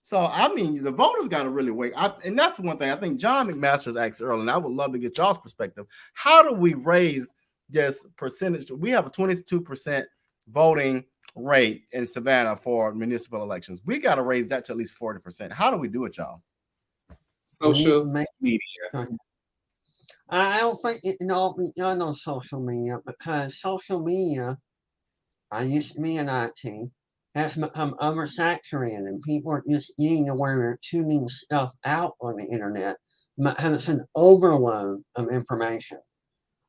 So, I mean, the voters got to really wake up. And that's the one thing I think John McMaster's asked earlier, and I would love to get y'all's perspective. How do we raise this percentage? We have a 22% voting rate in Savannah for municipal elections. We got to raise that to at least 40%. How do we do it, y'all? Social media. I don't think y'all know social media, because social media, I used to be in IT, has become oversaturated, and people are just getting to where they're tuning stuff out on the internet. It's an overload of information.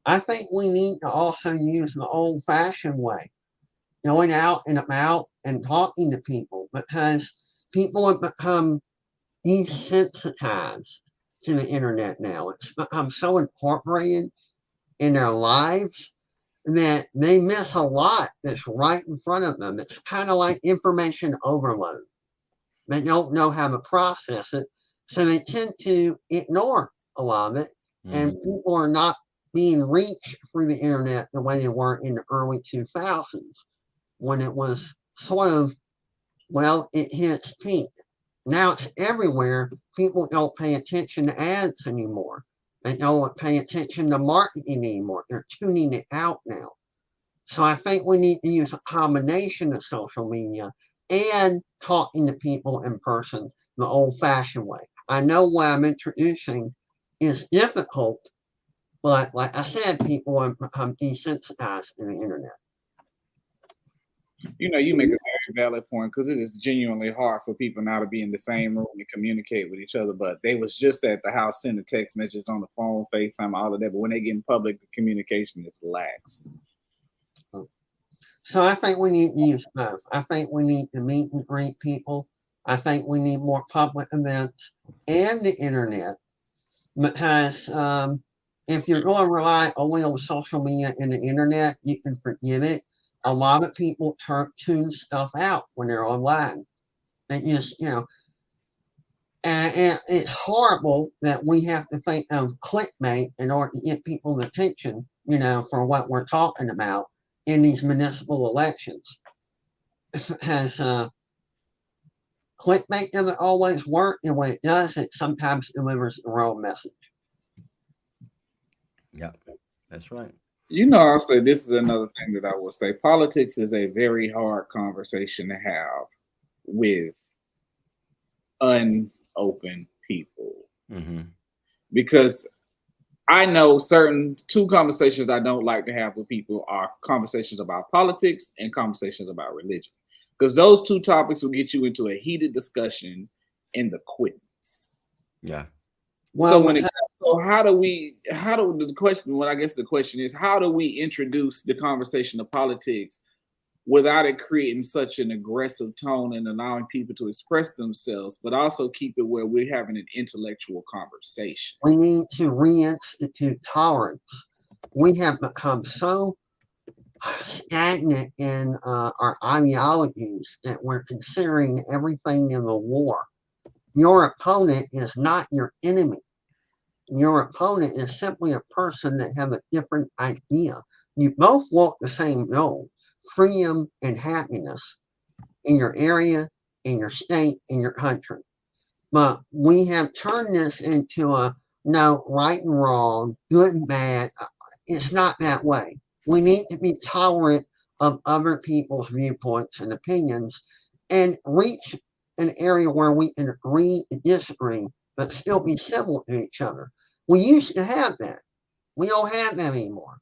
I think we need to also use the old-fashioned way, going out and about and talking to people, because people have become desensitized to the internet now. It's become so incorporated in their lives that they miss a lot that's right in front of them. It's kind of like information overload. They don't know how to process it, so they tend to ignore a lot of it, and people are not being reached through the internet the way they were in the early 2000s, when it was sort of, well, it hit its peak. Now it's everywhere. People don't pay attention to ads anymore. They don't pay attention to marketing anymore. They're tuning it out now. So I think we need to use a combination of social media and talking to people in person the old-fashioned way. I know what I'm introducing is difficult, but like I said, people have become desensitized to the internet. You know, you make a very valid point because it is genuinely hard for people now to be in the same room and communicate with each other. But they was just at the house sending text messages on the phone, FaceTime, all of that. But when they get in public, the communication is lax. So I think we need to use both. I think we need to meet and greet people. I think we need more public events and the internet because if you're going to rely only on social media and the internet, you can forget it. A lot of people tune stuff out when they're online. They just, you know, and it's horrible that we have to think of clickbait in order to get people's attention, you know, for what we're talking about in these municipal elections. Because clickbait doesn't always work, and when it does, it sometimes delivers the wrong message. Yeah, that's right. You know, I'll say this is another thing that I will say. Politics is a very hard conversation to have with unopen people. Mm-hmm. Because I know two conversations I don't like to have with people are conversations about politics and conversations about religion. Because those two topics will get you into a heated discussion in the quickness. Yeah. Well, the question is, how do we introduce the conversation of politics without it creating such an aggressive tone and allowing people to express themselves, but also keep it where we're having an intellectual conversation? We need to reinstitute tolerance. We have become so stagnant in our ideologies that we're considering everything in the war. Your opponent is not your enemy. Your opponent is simply a person that has a different idea. You both want the same goal, freedom and happiness in your area, in your state, in your country. But we have turned this into right and wrong, good and bad. It's not that way. We need to be tolerant of other people's viewpoints and opinions and reach an area where we can agree and disagree, but still be civil to each other. We used to have that. We don't have that anymore.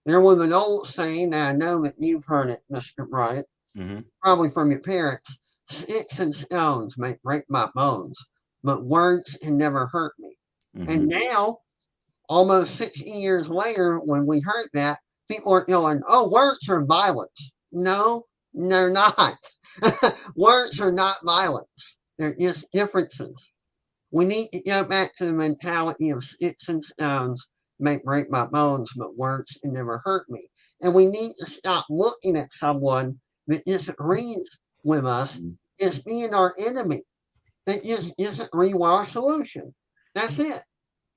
There was an old saying, and I know that you've heard it, Mr. Bryant, probably from your parents: sticks and stones may break my bones, but words can never hurt me. And now, almost 60 years later, when we heard that, people are going, oh, words are violence. No, they're not. Words are not violence. They're just differences. We need to go back to the mentality of sticks and stones may break my bones, but words can never hurt me. And we need to stop looking at someone that disagrees with us as being our enemy. That just disagree with our solution. That's it.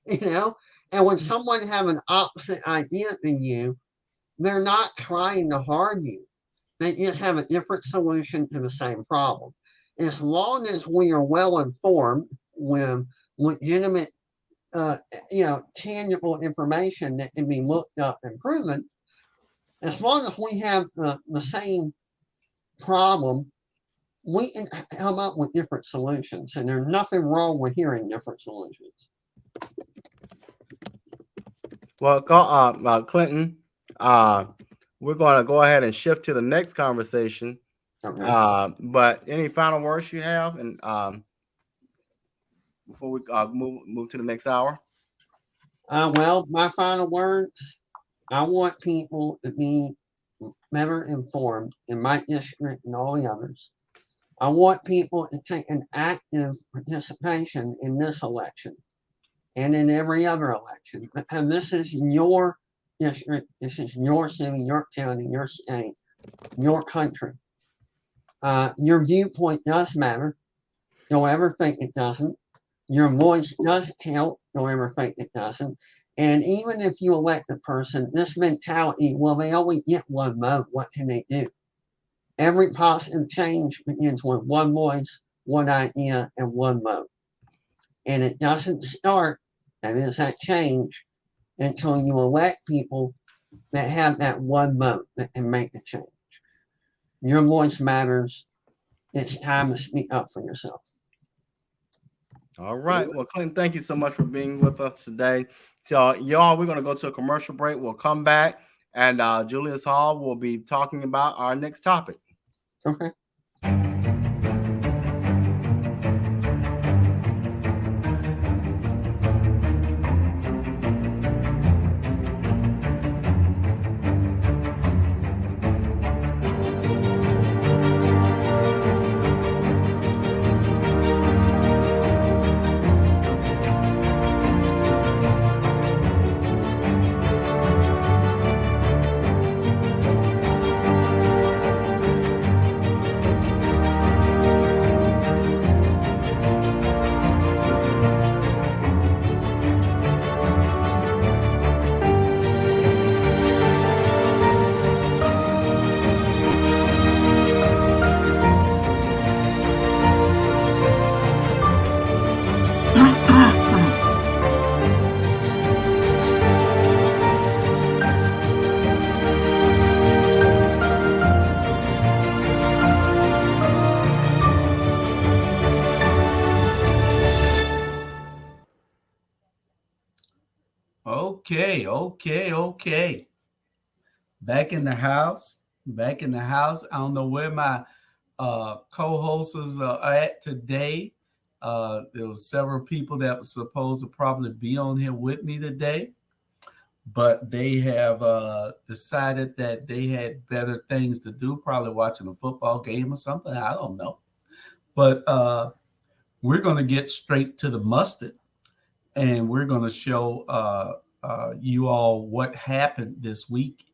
You know? And when someone has an opposite idea than you, they're not trying to harm you. They just have a different solution to the same problem. As long as we are well informed with legitimate, tangible information that can be looked up and proven, as long as we have the same problem, we can come up with different solutions. And there's nothing wrong with hearing different solutions. Well, Clinton, we're going to go ahead and shift to the next conversation. Okay. But any final words you have, and before we move to the next hour? Well, my final words: I want people to be better informed in my district and all the others. I want people to take an active participation in this election and in every other election, because this is your district, this is your city, your county, your state, your country. Your viewpoint does matter. Don't ever think it doesn't. Your voice does count. Don't ever think it doesn't. And even if you elect a person, this mentality, well, they only get one vote, what can they do? Every positive change begins with one voice, one idea, and one vote. And it doesn't start, that is that change, until you elect people that have that one vote that can make a change. Your voice matters. it's time to speak up for yourself. All right. Well, Clinton, thank you so much for being with us today. So, y'all, we're going to go to a commercial break. We'll come back, and Julius Hall will be talking about our next topic. Okay. Okay. Back in the house. I don't know where my co-hosts are at today. There was several people that were supposed to probably be on here with me today, but they have decided that they had better things to do, probably watching a football game or something. I don't know. But we're going to get straight to the mustard, and we're going to show you all what happened this week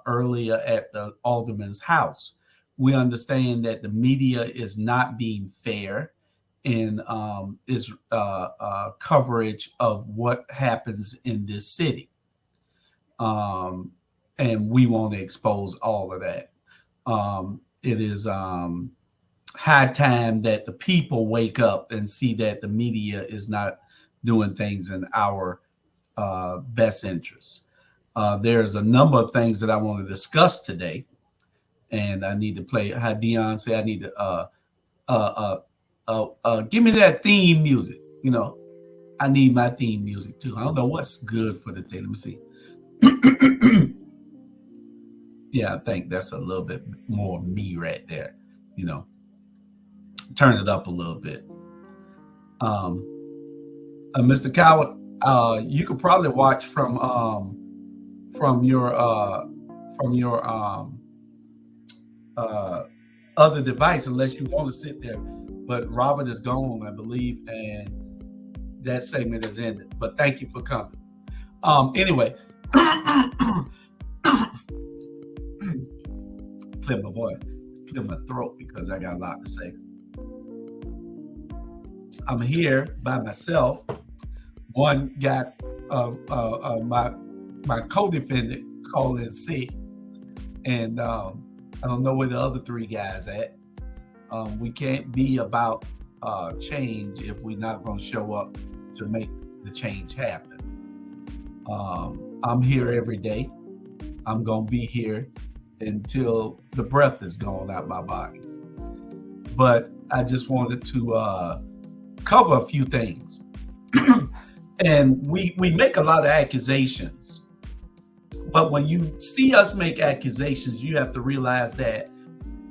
earlier at the alderman's house. We understand that the media is not being fair in its coverage of what happens in this city. And we want to expose all of that. It is high time that the people wake up and see that the media is not doing things in our best interests. There's a number of things that I want to discuss today, and I need to play. How Dion said, I need to give me that theme music. You know, I need my theme music too. I don't know what's good for the day. Let me see. Yeah, I think that's a little bit more me right there. You know, turn it up a little bit. Mr. Cowart, you could probably watch from your other device, unless you want to sit there. But Robert is gone, I believe, and that segment is ended. But thank you for coming. Anyway, clear my voice, clear my throat, because I got a lot to say. I'm here by myself. One got my co-defendant called in sick, and I don't know where the other three guys at. We can't be about change if we're not going to show up to make the change happen. I'm here every day. I'm going to be here until the breath is gone out my body. But I just wanted to cover a few things. And we make a lot of accusations. But when you see us make accusations, you have to realize that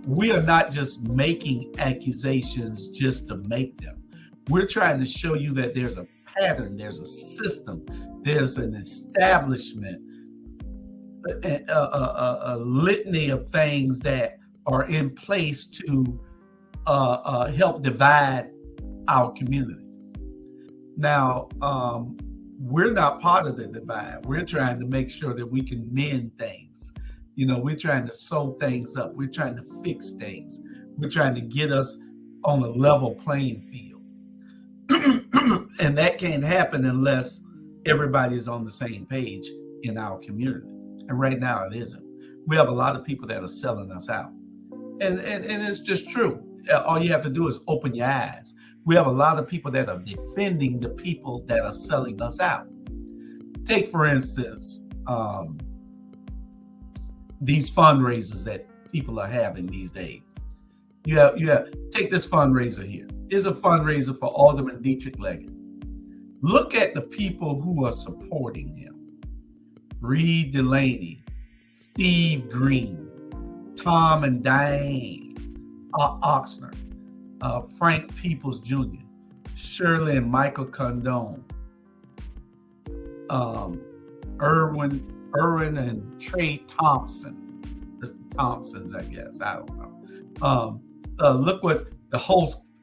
we are not just making accusations just to make them. We're trying to show you that there's a pattern, there's a system, there's an establishment, a litany of things that are in place to help divide our communities. Now, we're not part of the divide. We're trying to make sure that we can mend things. You know, we're trying to sew things up. We're trying to fix things. We're trying to get us on a level playing field. And that can't happen unless everybody is on the same page in our community. And right now it isn't. We have a lot of people that are selling us out. And it's just true. All you have to do is open your eyes. We have a lot of people that are defending the people that are selling us out. Take, for instance, these fundraisers that people are having these days. You have take this fundraiser here. It's a fundraiser for Alderman Detric Leggett. Look at the people who are supporting him. Reed Delaney, Steve Green, Tom and Diane Oxner, Frank Peoples Jr., Shirley and Michael Condone, Irwin and Trey Thompson. It's the Thompsons, I guess. I don't know. Look what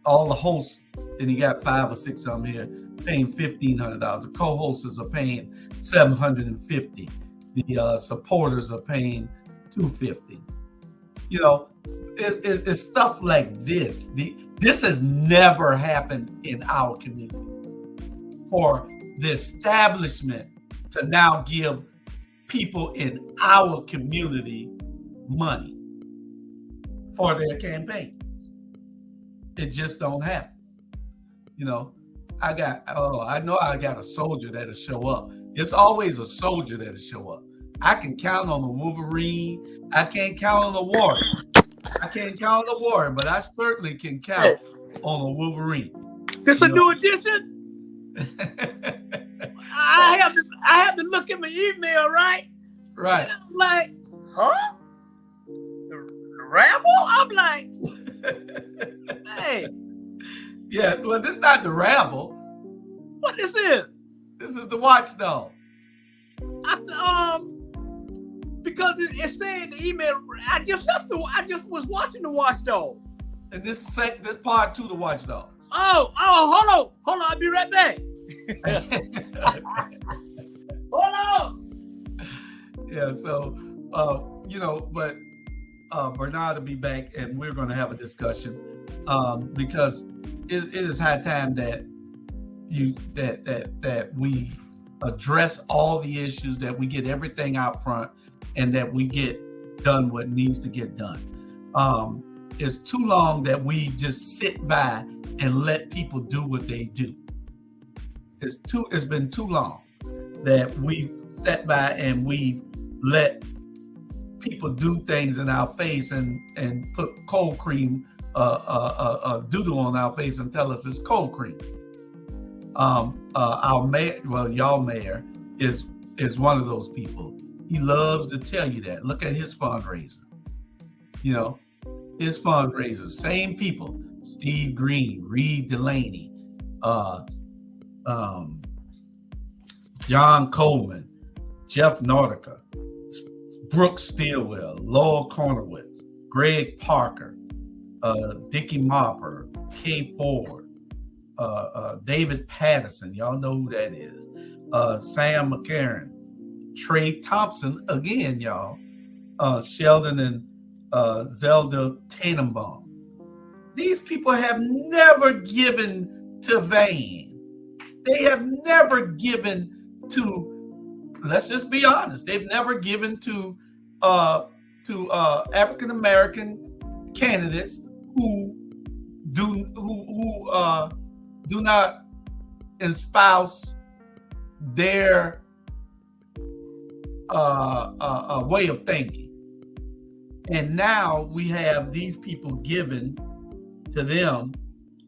all the hosts, and you got 5 or 6 of them here, paying $1,500. The co-hosts are paying $750. The supporters are paying $250. You know, it's stuff like this. This has never happened in our community. For the establishment to now give people in our community money for their campaigns. It just don't happen. You know, I know I got a soldier that'll show up. It's always a soldier that'll show up. I can count on the Wolverine. I can't count on the Warrior. I can't count on the Warrior, but I certainly can count on the Wolverine. This a new edition? I have to look at my email, right? Right. And I'm like, huh? The rabble? I'm like, hey. Yeah, well, this is not the rabble. What this is? This is the watchdog. Because it said in the email, I just was watching the watchdog. And this part 2, the watchdogs. Oh, hold on, I'll be right back. Hold on. Yeah, so but Bernard will be back, and we're going to have a discussion because it is high time that we address all the issues, that we get everything out front, and that we get done what needs to get done. It's too long that we just sit by and let people do what they do. It's been too long that we sat by and we let people do things in our face and put cold cream doodle on our face and tell us it's cold cream. Our mayor, y'all mayor, is one of those people. He loves to tell you that. Look at his fundraiser. You know, his fundraiser, same people: Steve Green, Reed Delaney, John Coleman, Jeff Nordica, Brooke Stilwell, Laurel Cornowitz, Greg Parker, Dickie Mopper, Kay Ford, David Patterson, y'all know who that is, Sam McCarron, Trey Thompson, again, y'all, Sheldon and Zelda Tannenbaum. These people have never given to Van. They have never given to, let's just be honest, they've never given to African American candidates who do not espouse their way of thinking. And now we have these people given to them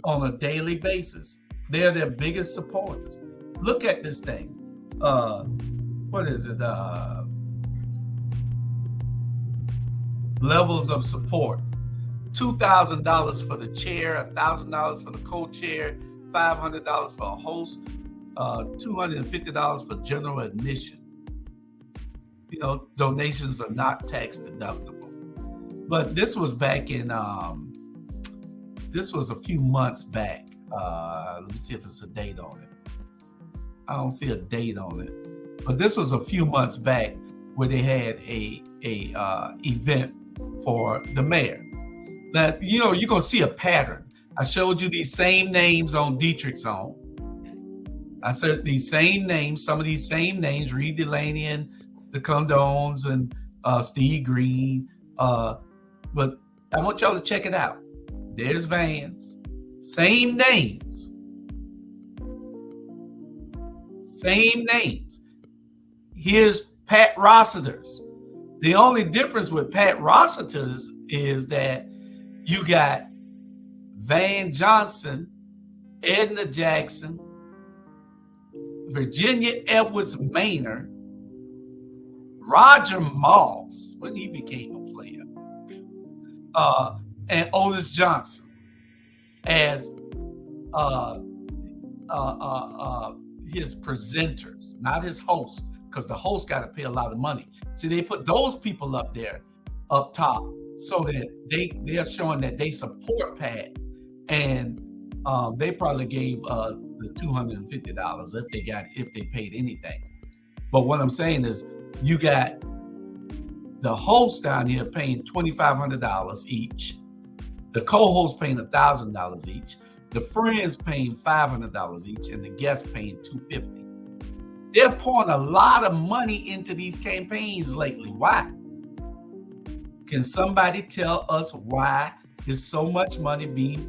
on a daily basis. They're their biggest supporters. Look at this thing. What is it? Levels of support. $2,000 for the chair, $1,000 for the co-chair, $500 for a host, $250 for general admission. You know, donations are not tax deductible. But this was back in, this was a few months back. Let me see if it's a date on it. I don't see a date on it. But this was a few months back where they had a event for the mayor. Now, you know, you're going to see a pattern. I showed you these same names on Detric's own. I said these same names, some of these same names, Reed Delaney and the Condones and Steve Green. But I want y'all to check it out. There's Vans. Same names. Same names. Here's Pat Rossiter's. The only difference with Pat Rossiter's is that You got Van Johnson, Edna Jackson, Virginia Edwards Maynard, Roger Moss, when he became a player, and Otis Johnson as his presenters, not his hosts, because the host got to pay a lot of money. See, they put those people up there, up top, so that they're showing that they support Pat, and they probably gave the $250 if they paid anything. But what I'm saying is, you got the host down here paying $2,500 each, the co-host paying $1,000 each, the friends paying $500 each, and the guests paying $250. They're pouring a lot of money into these campaigns lately. Why? Can somebody tell us why there's so much money being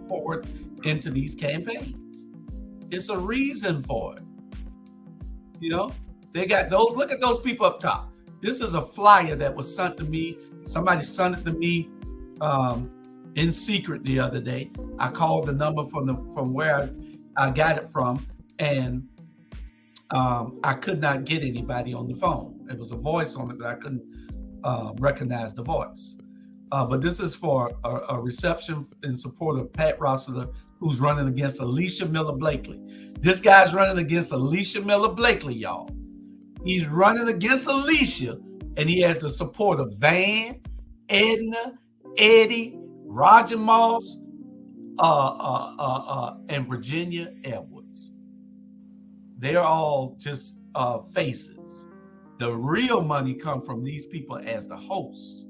poured into these campaigns? It's a reason for it. You know, they got those. Look at those people up top. This is a flyer that was sent to me. Somebody sent it to me in secret the other day. I called the number from where I got it from, and I could not get anybody on the phone. There was a voice on it, but I couldn't recognize the voice. But this is for a reception in support of Pat Rossiter, who's running against Alicia Miller-Blakely. This guy's running against Alicia Miller-Blakely, y'all. He's running against Alicia, and he has the support of Van, Edna, Eddie, Roger Moss, and Virginia Edwards. They're all just faces. The real money comes from these people as the hosts.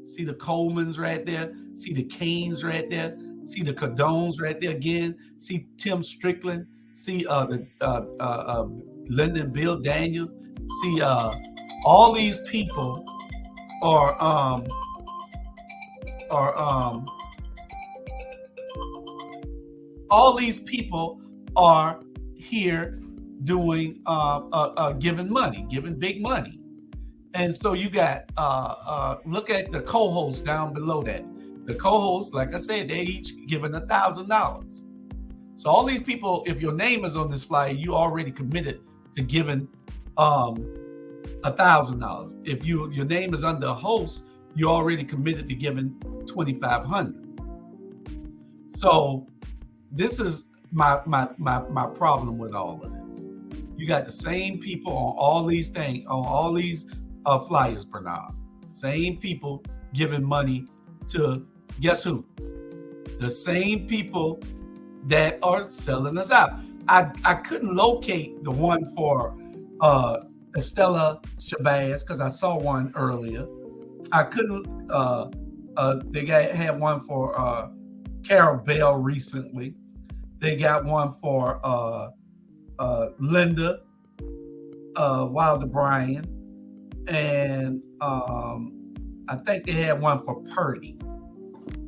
See the Colemans right there. See the Canes right there. See the Cadones right there again. See Tim Strickland. See Lyndon Bill Daniels. See all these people are all these people are here doing giving money, giving big money. And so you got look at the co-hosts down below that. The co-hosts, like I said, they each given $1,000. So all these people, if your name is on this flyer, you already committed to giving $1,000. If your name is under a host, you already committed to giving $2,500. So this is my problem with all of this. You got the same people on all these things, on all these flyers, Bernard. Same people giving money to, guess who? The same people that are selling us out. I couldn't locate the one for Estella Shabazz because I saw one earlier. I couldn't. They had one for Carol Bell recently. They got one for Linda Wilder Bryan, and I think they had one for Purdy,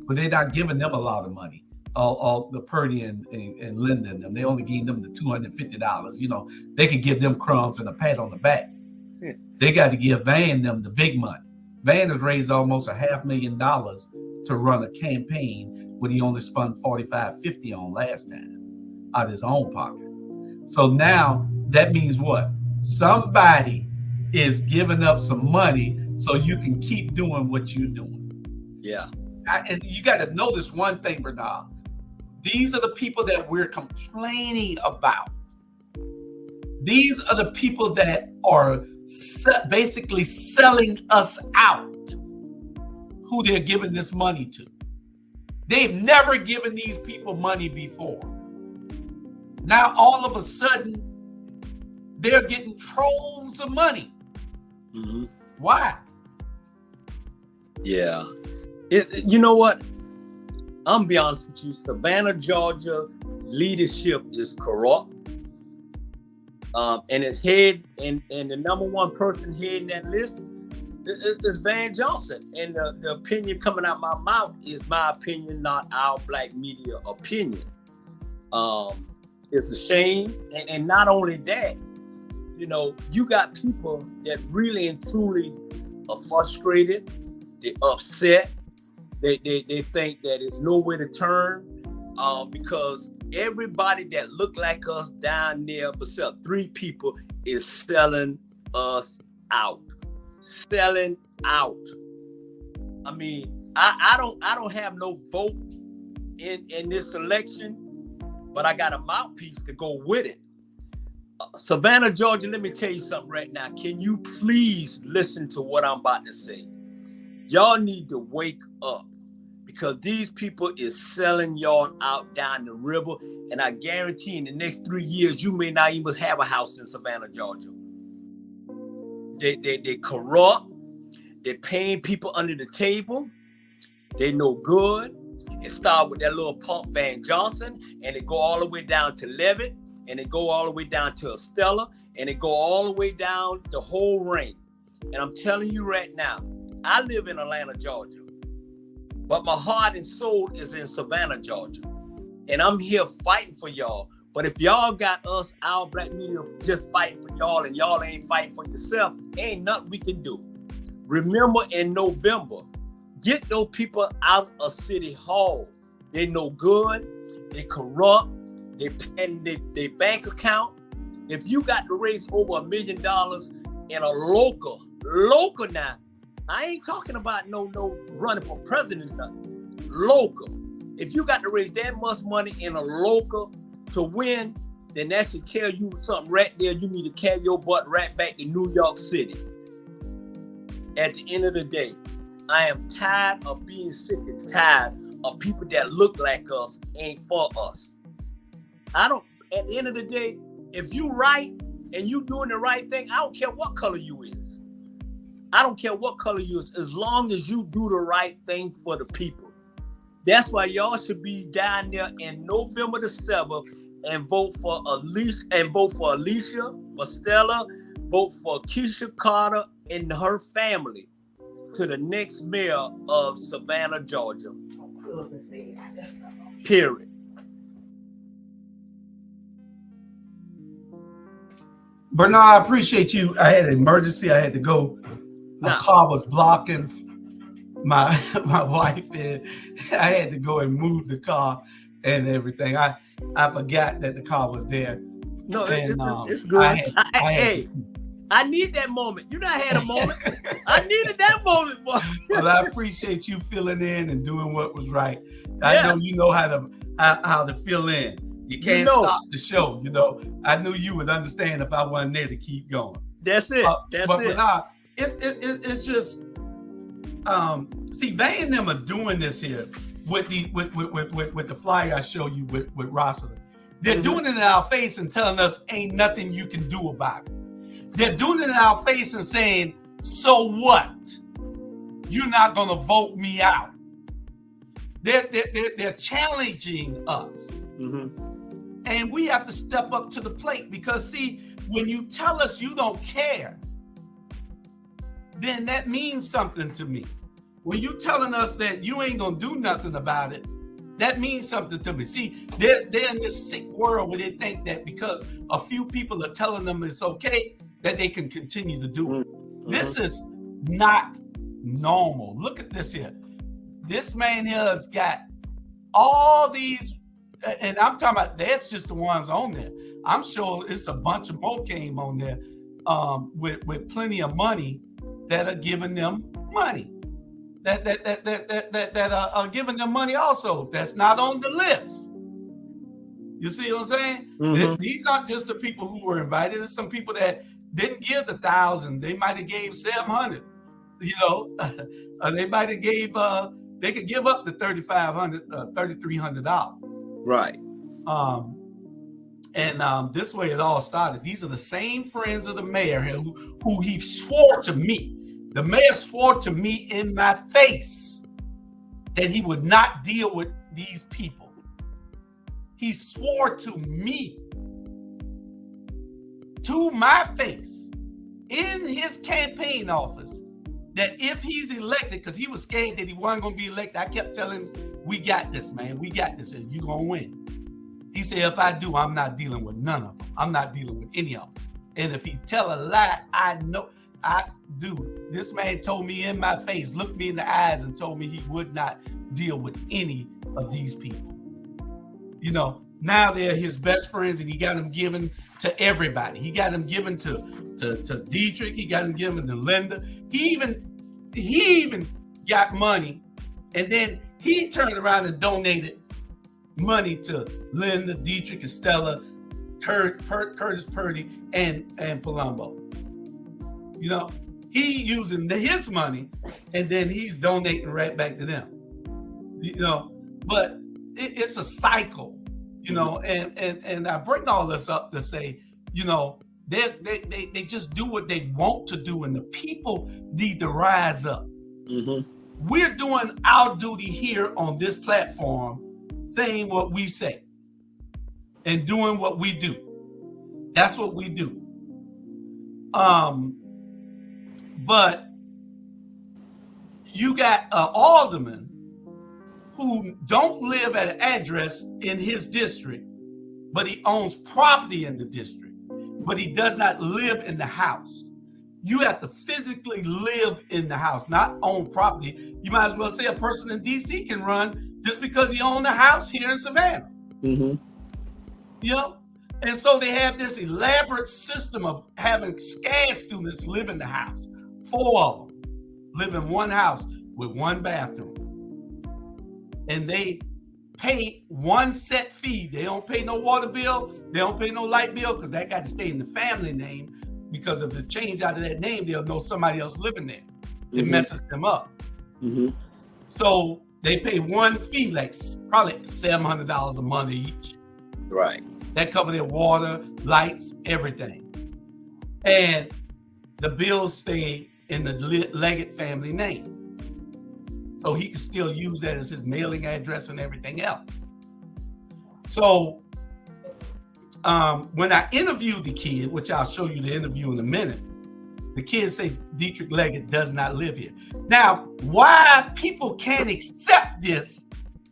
but they're not giving them a lot of money. All the Purdy and Linda and them, they only gave them the $250. You know, they could give them crumbs and a pat on the back. Yeah. They got to give Van them the big money. Van has raised almost $500,000 to run a campaign when he only spent $45.50 on last time out of his own pocket. So now that means what? Somebody is giving up some money so you can keep doing what you're doing. Yeah. And you got to know this one thing, Bernard. These are the people that we're complaining about. These are the people that are basically selling us out, who they're giving this money to. They've never given these people money before. Now, all of a sudden, they're getting troves of money. Mm-hmm. Why? Yeah. You know what? I'm gonna be honest with you. Savannah, Georgia leadership is corrupt. And the number one person heading that list is Van Johnson. And the opinion coming out my mouth is my opinion, not our black media opinion. It's a shame. And not only that, you know, you got people that really and truly are frustrated, they're upset, They think that it's nowhere to turn, because everybody that look like us down there, except 3 people, is selling us out. Selling out. I mean, I don't have no vote in this election, but I got a mouthpiece to go with it. Savannah, Georgia, let me tell you something right now. Can you please listen to what I'm about to say? Y'all need to wake up, because these people is selling y'all out down the river, and I guarantee in the next 3 years, you may not even have a house in Savannah, Georgia. They corrupt. They're paying people under the table. They no good. It started with that little punk Van Johnson, and it go all the way down to Leggett, and it go all the way down to Estella, and it go all the way down the whole ring. And I'm telling you right now, I live in Atlanta, Georgia, but my heart and soul is in Savannah, Georgia. And I'm here fighting for y'all. But if y'all got us, our black media, just fighting for y'all, and y'all ain't fighting for yourself, ain't nothing we can do. Remember, in November, get those people out of City Hall. They no good. They corrupt. They and they bank account. If you got to raise over $1 million in a local now, I ain't talking about no running for president, nothing. Local. If you got to raise that much money in a local to win, then that should tell you something right there. You need to carry your butt right back to New York City. At the end of the day, I am tired of being sick and tired of people that look like us ain't for us. At the end of the day, if you right and you doing the right thing, I don't care what color you is. I don't care what color you is, as long as you do the right thing for the people. That's why y'all should be down there in November the 7th and vote for Alicia, for Stella, vote for Keisha Carter and her family to the next mayor of Savannah, Georgia. Period. Bernard, I appreciate you. I had an emergency. I had to go. My car was blocking my wife, and I had to go and move the car and everything. I forgot that the car was there. No, and, it's good. I need that moment. You not had a moment. I needed that moment, boy. Well, I appreciate you filling in and doing what was right. I know you know how to fill in. You can't stop the show. You know, I knew you would understand if I wasn't there to keep going. That's it. But it's just see, they and them are doing this here with the flyer I show you with Rosalind. They're doing it in our face and telling us ain't nothing you can do about it. They're doing it in our face and saying, so what? You're not gonna vote me out. They're challenging us. Mm-hmm. And we have to step up to the plate, because see, when you tell us you don't care, then that means something to me. When you telling us that you ain't gonna do nothing about it, that means something to me. See, they're in this sick world where they think that because a few people are telling them it's okay, that they can continue to do it. Mm-hmm. This is not normal. Look at this here. This man here has got all these, and I'm talking about, that's just the ones on there. I'm sure it's a bunch of more came on there with plenty of money that are giving them money. That are giving them money also. That's not on the list. You see what I'm saying? Mm-hmm. These aren't just the people who were invited. There's some people that didn't give the 1,000. They might have gave 700. You know, they might have gave. They could give up the $3,500, $3,300. Right. And this way it all started. These are the same friends of the mayor who he swore to me. The mayor swore to me in my face that he would not deal with these people. He swore to me, to my face, in his campaign office, that if he's elected, because he was scared that he wasn't going to be elected, I kept telling him, we got this, man. We got this, and you're going to win. He said, if I do, I'm not dealing with none of them. I'm not dealing with any of them. And if he tell a lie, I know. This man told me in my face, looked me in the eyes and told me he would not deal with any of these people. You know, now they're his best friends and he got them given to everybody. He got them given to Detric. He got them given to Linda. He even got money, and then he turned around and donated money to Linda, Detric, Estella, Curtis Purdy, and Palumbo. You know, he using his money, and then he's donating right back to them. You know, but it's a cycle. You know, and I bring all this up to say, you know, they just do what they want to do, and the people need to rise up. Mm-hmm. We're doing our duty here on this platform, saying what we say and doing what we do. That's what we do. But you got an alderman who don't live at an address in his district, but he owns property in the district, but he does not live in the house. You have to physically live in the house, not own property. You might as well say a person in DC can run just because he owns a house here in Savannah. Mm-hmm. You know? And so they have this elaborate system of having SCAD students live in the house. 4 of them live in one house with one bathroom. And they pay one set fee. They don't pay no water bill. They don't pay no light bill because that got to stay in the family name, because if it change out of that name, they'll know somebody else living there. It messes them up. Mm-hmm. So they pay one fee, like probably $700 a month each. Right. That cover their water, lights, everything. And the bills stay in the Leggett family name. So he can still use that as his mailing address and everything else. So when I interviewed the kid, which I'll show you the interview in a minute, the kid say Detric Leggett does not live here. Now, why people can't accept this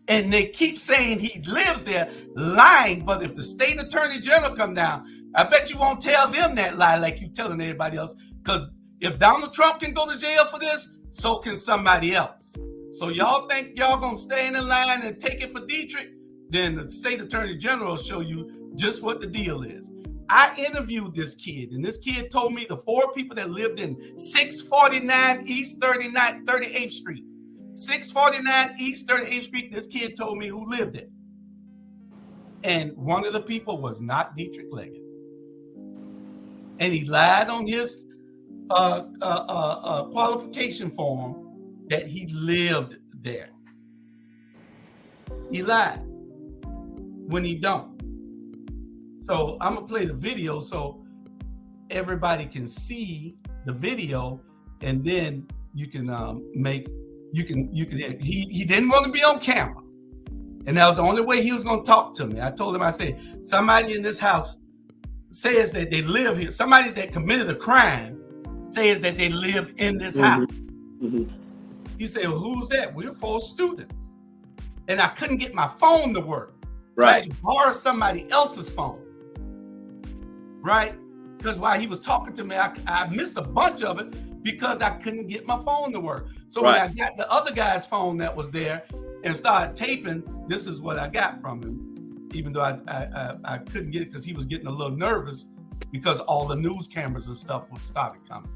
and they keep saying he lives there, lying, but if the state attorney general come down, I bet you won't tell them that lie like you telling everybody else, because if Donald Trump can go to jail for this, so can somebody else. So y'all think y'all gonna stay in the line and take it for Detric? Then the state attorney general will show you just what the deal is. I interviewed this kid, and this kid told me the 4 people that lived in 649 East 38th Street. 649 East 38th Street, this kid told me who lived there. And one of the people was not Detric Leggett. And he lied on his qualification form that he lived there. He lied when he don't. So I'm gonna play the video so everybody can see the video, and then you can he didn't want to be on camera, and that was the only way he was gonna talk to me. I told him, I said, somebody in this house says that they live here. Somebody that committed a crime says that they live in this house. Mm-hmm. He said, well, who's that? We're 4 students. And I couldn't get my phone to work. Right. So I had to borrow somebody else's phone. Right? Because while he was talking to me, I missed a bunch of it because I couldn't get my phone to work. So when I got the other guy's phone that was there and started taping, this is what I got from him. Even though I couldn't get it because he was getting a little nervous because all the news cameras and stuff would started coming.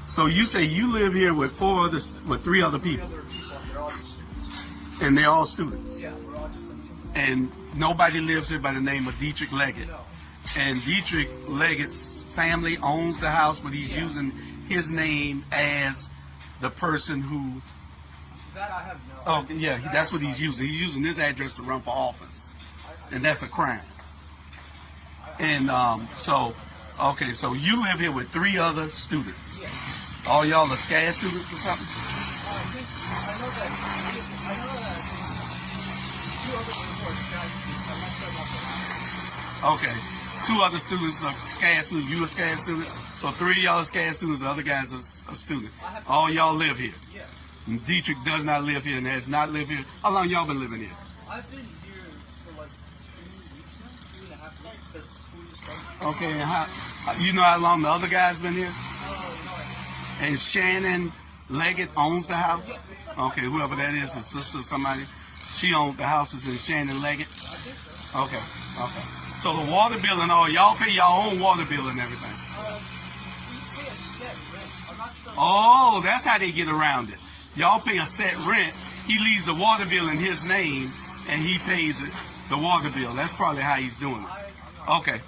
So you say you live here with 3 other people, and they're all students. Yeah, we're all students. And nobody lives here by the name of Detric Leggett. No. And Detric Leggett's family owns the house, but he's using his name as the person who. That I have no. Oh yeah, that's what he's using. He's using this address to run for office, and that's a crime. And so you live here with 3 other students. Yeah. All y'all are SCAD students or something? I know that 2 other people are SCAD students. I'm not sure about that. Okay. 2 other students are SCAD students. You a SCAD student? So 3 of y'all are SCAD students. The other guys are students. All y'all live here. Yeah. And Detric does not live here and has not lived here. How long y'all been living here? I've been here for like 2 weeks now, 2.5 weeks, because school just started. Okay. And you know how long the other guys been here? No, And Shannon Leggett owns the house? Okay, whoever that is, a sister or somebody, she owns the houses in Shannon Leggett? Okay. So the water bill and all, y'all pay your own water bill and everything? Oh, that's how they get around it. Y'all pay a set rent. He leaves the water bill in his name, and he pays it, the water bill. That's probably how he's doing it. Okay.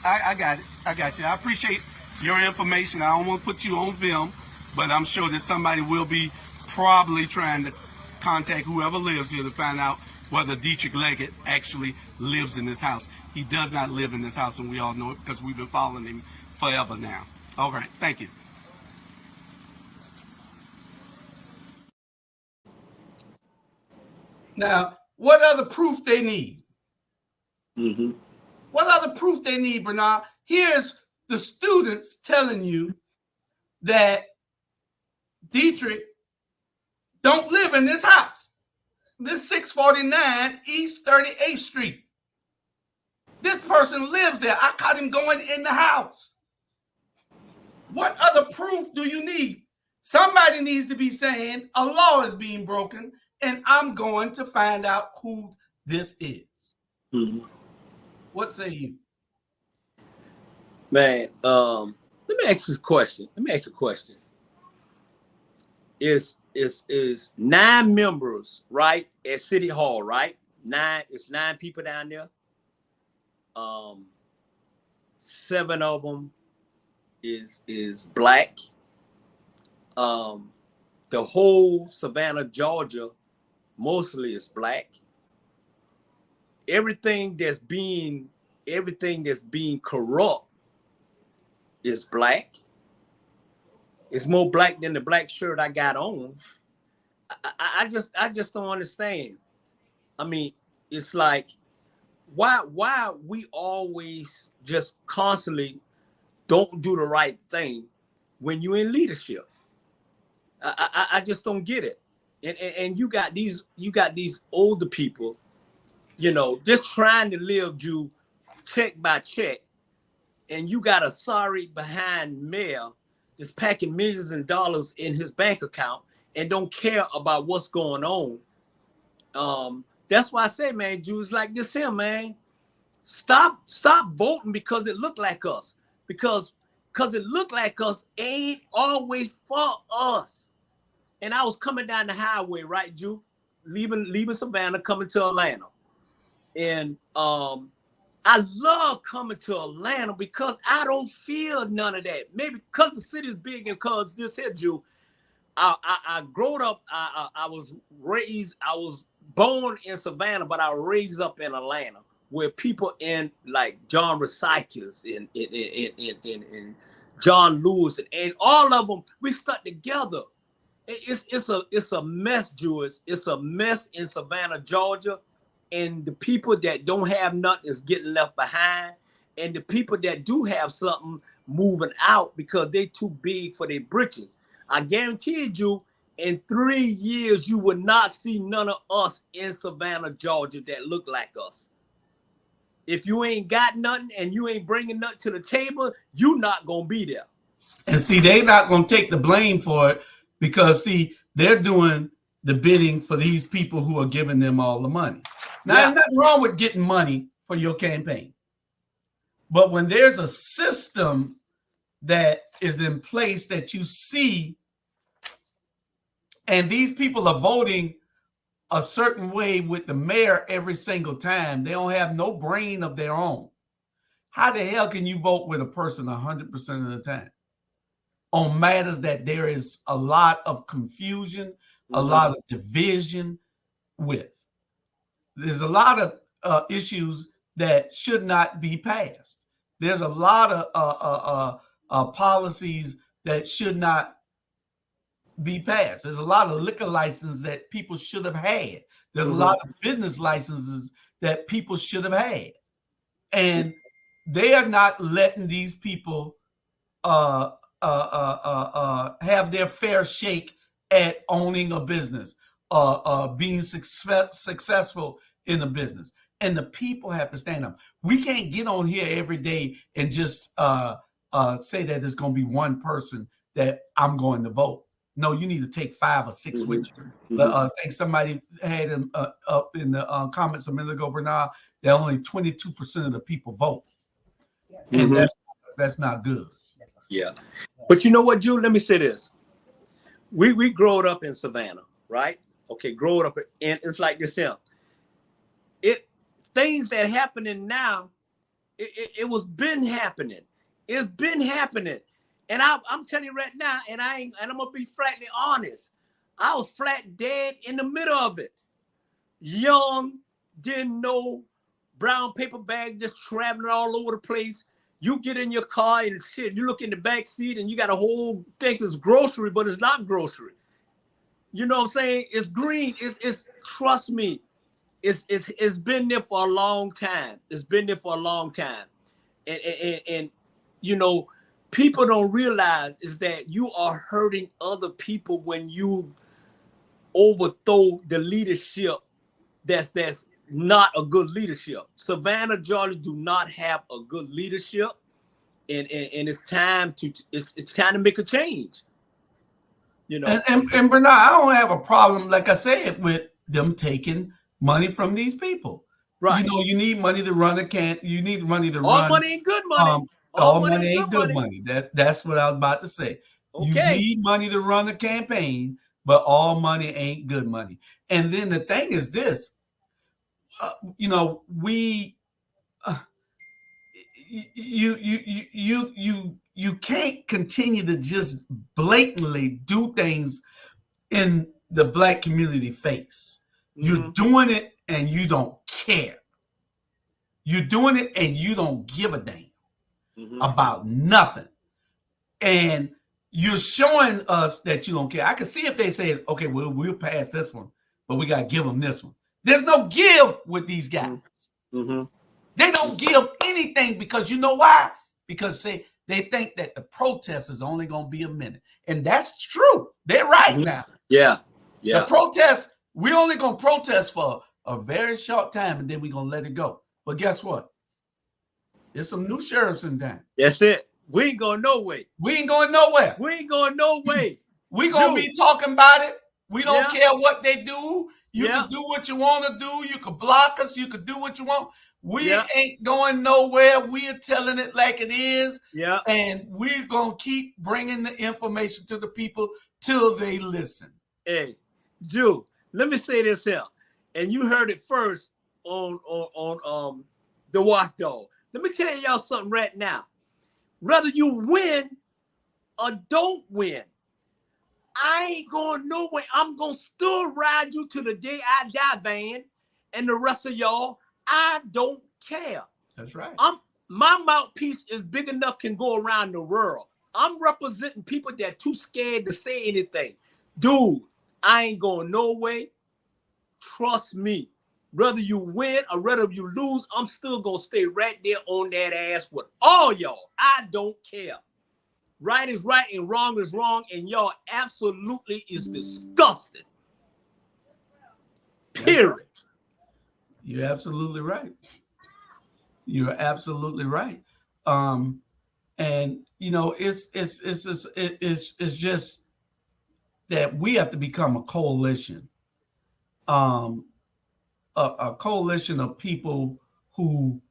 I got it. I got you. I appreciate your information. I don't want to put you on film, but I'm sure that somebody will be probably trying to contact whoever lives here to find out whether Detric Leggett actually lives in this house. He does not live in this house, and we all know it because we've been following him forever now. All right. Thank you. Now, what other proof they need? Mm-hmm. What other proof they need, Bernard? Here's the students telling you that Detric don't live in this house. This 649 East 38th Street. This person lives there. I caught him going in the house. What other proof do you need? Somebody needs to be saying a law is being broken, and I'm going to find out who this is. Mm-hmm. What say you? Man, let me ask you a question. Is 9 members, right, at City Hall, right? 9, it's 9 people down there. 7 of them is black. The whole Savannah, Georgia, mostly is black. Everything that's being corrupt is black. It's more black than the black shirt I got on. I just don't understand. I mean, it's like, why we always just constantly don't do the right thing when you're in leadership? I just don't get it. And you got these older people, you know, just trying to live you check by check, and you got a sorry behind mayor just packing millions of dollars in his bank account and don't care about what's going on. That's why I say, man, Jews like this here, man, stop voting because it look like us. Because it look like us ain't always for us. And I was coming down the highway, right, Jew, leaving Savannah, coming to Atlanta. And I love coming to Atlanta because I don't feel none of that. Maybe because the city is big and because this here, Jew, I grew up, I was born in Savannah, but I was raised up in Atlanta, where people in like John Recycles and John Lewis and all of them, we stuck together. It's a mess, Jewish. It's a mess in Savannah, Georgia. And the people that don't have nothing is getting left behind. And the people that do have something moving out because they too big for their britches. I guarantee you, in 3 years, you will not see none of us in Savannah, Georgia that look like us. If you ain't got nothing and you ain't bringing nothing to the table, you not going to be there. And see, they not going to take the blame for it because, see, they're doing the bidding for these people who are giving them all the money. Now, there's nothing wrong with getting money for your campaign. But when there's a system that is in place that you see, and these people are voting a certain way with the mayor every single time, they don't have no brain of their own. How the hell can you vote with a person 100% of the time on matters that there is a lot of confusion, a lot of division with? There's a lot of issues that should not be passed. There's a lot of policies that should not be passed. There's a lot of liquor licenses that people should have had. There's a lot of business licenses that people should have had. And they are not letting these people have their fair shake at owning a business, being successful in a business. And the people have to stand up. We can't get on here every day and just say that there's going to be one person that I'm going to vote. No, you need to take 5 or 6 with you. I think somebody had him up in the comments a minute ago, Bernard, that only 22% of the people vote. And that's not good. Yeah. But you know what, Jude? Let me say this. We growed up in Savannah, right? Okay, growing up, and it's like this here. Things that happening now, it was been happening. It's been happening. And I'm telling you right now, and I'm gonna be flatly honest. I was flat dead in the middle of it. Young, didn't know, brown paper bag just traveling all over the place. You get in your car and shit, you look in the back seat and you got a whole thing that's grocery, but it's not grocery. You know what I'm saying? It's green. It's trust me, it's been there for a long time. It's been there for a long time. And you know, people don't realize is that you are hurting other people when you overthrow the leadership that's not a good leadership. Savannah, Georgia do not have a good leadership, and it's time to make a change. You know, and Bernard, I don't have a problem, like I said, with them taking money from these people. Right. You know, you need money to run you need money to all run. money ain't good money. All money ain't good money. That's what I was about to say. Okay. You need money to run a campaign, but all money ain't good money. And then the thing is this, you know, you can't continue to just blatantly do things in the Black community face. You're doing it and you don't care. You're doing it and you don't give a damn about nothing. And you're showing us that you don't care. I can see if they say, okay, we'll pass this one, but we got to give them this one. There's no give with these guys. They don't give anything because you know why? Because they think that the protest is only going to be a minute. And that's true. They're right now. Yeah. The protest, we're only going to protest for a very short time and then we're going to let it go. But guess what? There's some new sheriffs in town. That's it. We ain't going nowhere. We ain't going nowhere. We ain't going nowhere. We going to be talking about it. We don't care what they do. You can do what you want to do. You can block us. You can do what you want. We ain't going nowhere. We are telling it like it is. Yeah. And we're going to keep bringing the information to the people till they listen. Hey, Drew, let me say this here. And you heard it first on the Watchdog. Let me tell y'all something right now. Whether you win or don't win, I ain't going nowhere. I'm going to still ride you to the day I die, Van, and the rest of y'all. I don't care. That's right. My mouthpiece is big enough, can go around the world. I'm representing people that too scared to say anything. Dude, I ain't going nowhere. Trust me. Whether you win or whether you lose, I'm still going to stay right there on that ass with all y'all. I don't care. Right is right and wrong is wrong, and y'all absolutely is disgusting. Period. You're absolutely right. You're absolutely right. And you know, it's just that we have to become a coalition. A coalition of people who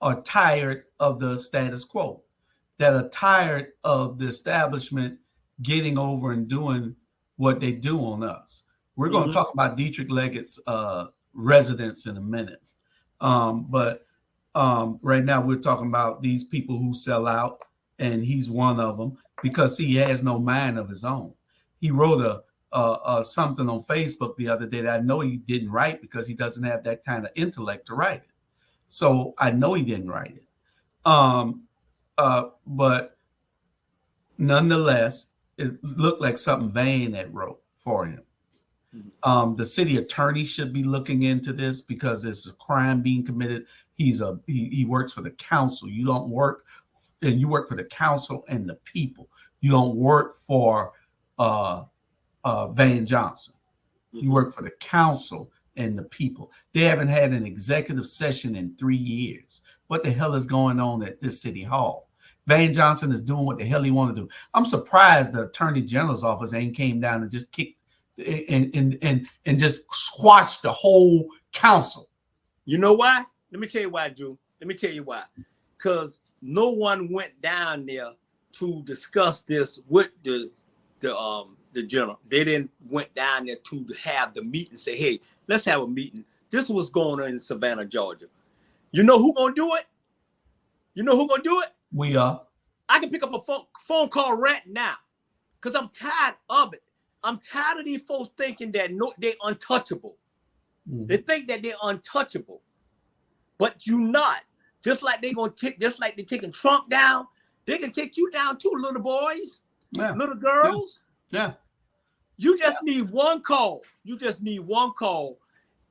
are tired of the status quo, that are tired of the establishment getting over and doing what they do on us. We're going to talk about Detric Leggett's residents in a minute. But right now we're talking about these people who sell out, and he's one of them because he has no mind of his own. He wrote something on Facebook the other day that I know he didn't write because he doesn't have that kind of intellect to write it. So I know he didn't write it. But nonetheless, it looked like something Van had wrote for him. The city attorney should be looking into this because it's a crime being committed. He works for the council. You don't work, and you work for the council and the people. You don't work for Van Johnson. You work for the council and the people. They haven't had an executive session in 3 years. What the hell is going on at this city hall? Van Johnson is doing what the hell he want to do. I'm surprised the Attorney General's office ain't came down and just kicked and just squashed the whole council. You know why? Let me tell you why, Drew. Let me tell you why. Because no one went down there to discuss this with the general. They didn't went down there to have the meeting. Say, hey, let's have a meeting. This was going on in Savannah, Georgia. You know who gonna do it? You know who gonna do it? We are. I can pick up a phone call right now, because I'm tired of it. I'm tired of these folks thinking that they're untouchable. Mm-hmm. They think that they're untouchable, but you're not. Just like they're taking Trump down, they can take you down too, little boys, little girls. Yeah. You just need one call. You just need one call,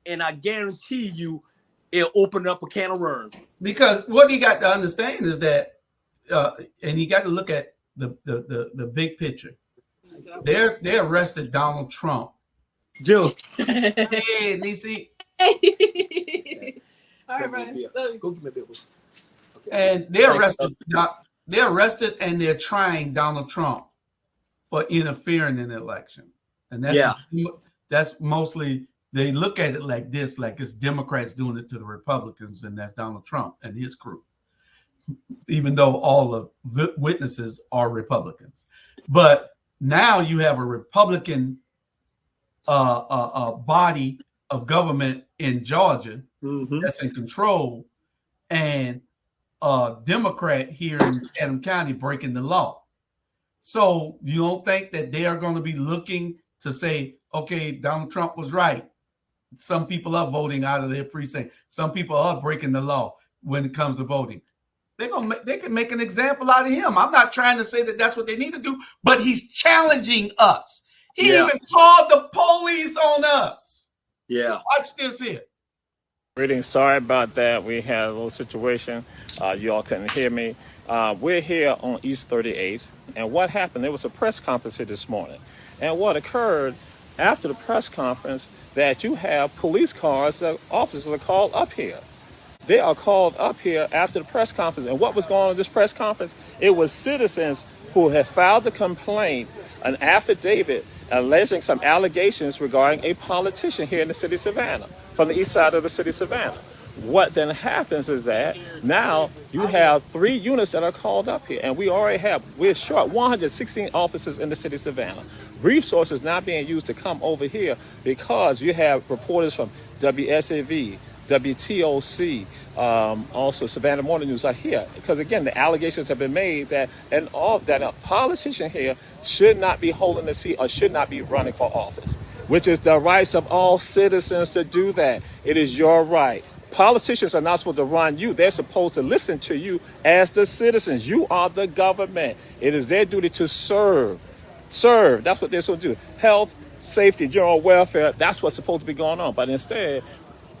and I guarantee you, it'll open up a can of worms. Because what you got to understand is that, and you got to look at the big picture. They arrested Donald Trump. Joe. Hey, Nisi. All right, Brian. Go give me a bill. Okay. And they're arrested and they're trying Donald Trump for interfering in the election. And that's mostly, they look at it like this, like it's Democrats doing it to the Republicans, and that's Donald Trump and his crew, even though all the witnesses are Republicans. But now you have a Republican body of government in Georgia that's in control, and a Democrat here in Chatham County breaking the law. So you don't think that they are going to be looking to say, okay, Donald Trump was right. Some people are voting out of their precinct. Some people are breaking the law when it comes to voting. They can make an example out of him. I'm not trying to say that that's what they need to do, but he's challenging us. He even called the police on us. Yeah. Watch this here. Greetings. Sorry about that. We had a little situation. You all couldn't hear me. We're here on East 38th. And what happened, there was a press conference here this morning. And what occurred after the press conference, that you have police cars, officers are called up here. They are called up here after the press conference. And what was going on at this press conference? It was citizens who had filed a complaint, an affidavit, alleging some allegations regarding a politician here in the city of Savannah, from the east side of the city of Savannah. What then happens is that now you have 3 units that are called up here, and we're short 116 officers in the city of Savannah. Resources not being used to come over here because you have reporters from WSAV, WTOC, also Savannah Morning News are here. Because again, the allegations have been made that a politician here should not be holding the seat or should not be running for office, which is the rights of all citizens to do that. It is your right. Politicians are not supposed to run you. They're supposed to listen to you as the citizens. You are the government. It is their duty to serve. Serve. That's what they're supposed to do. Health, safety, general welfare. That's what's supposed to be going on. But instead,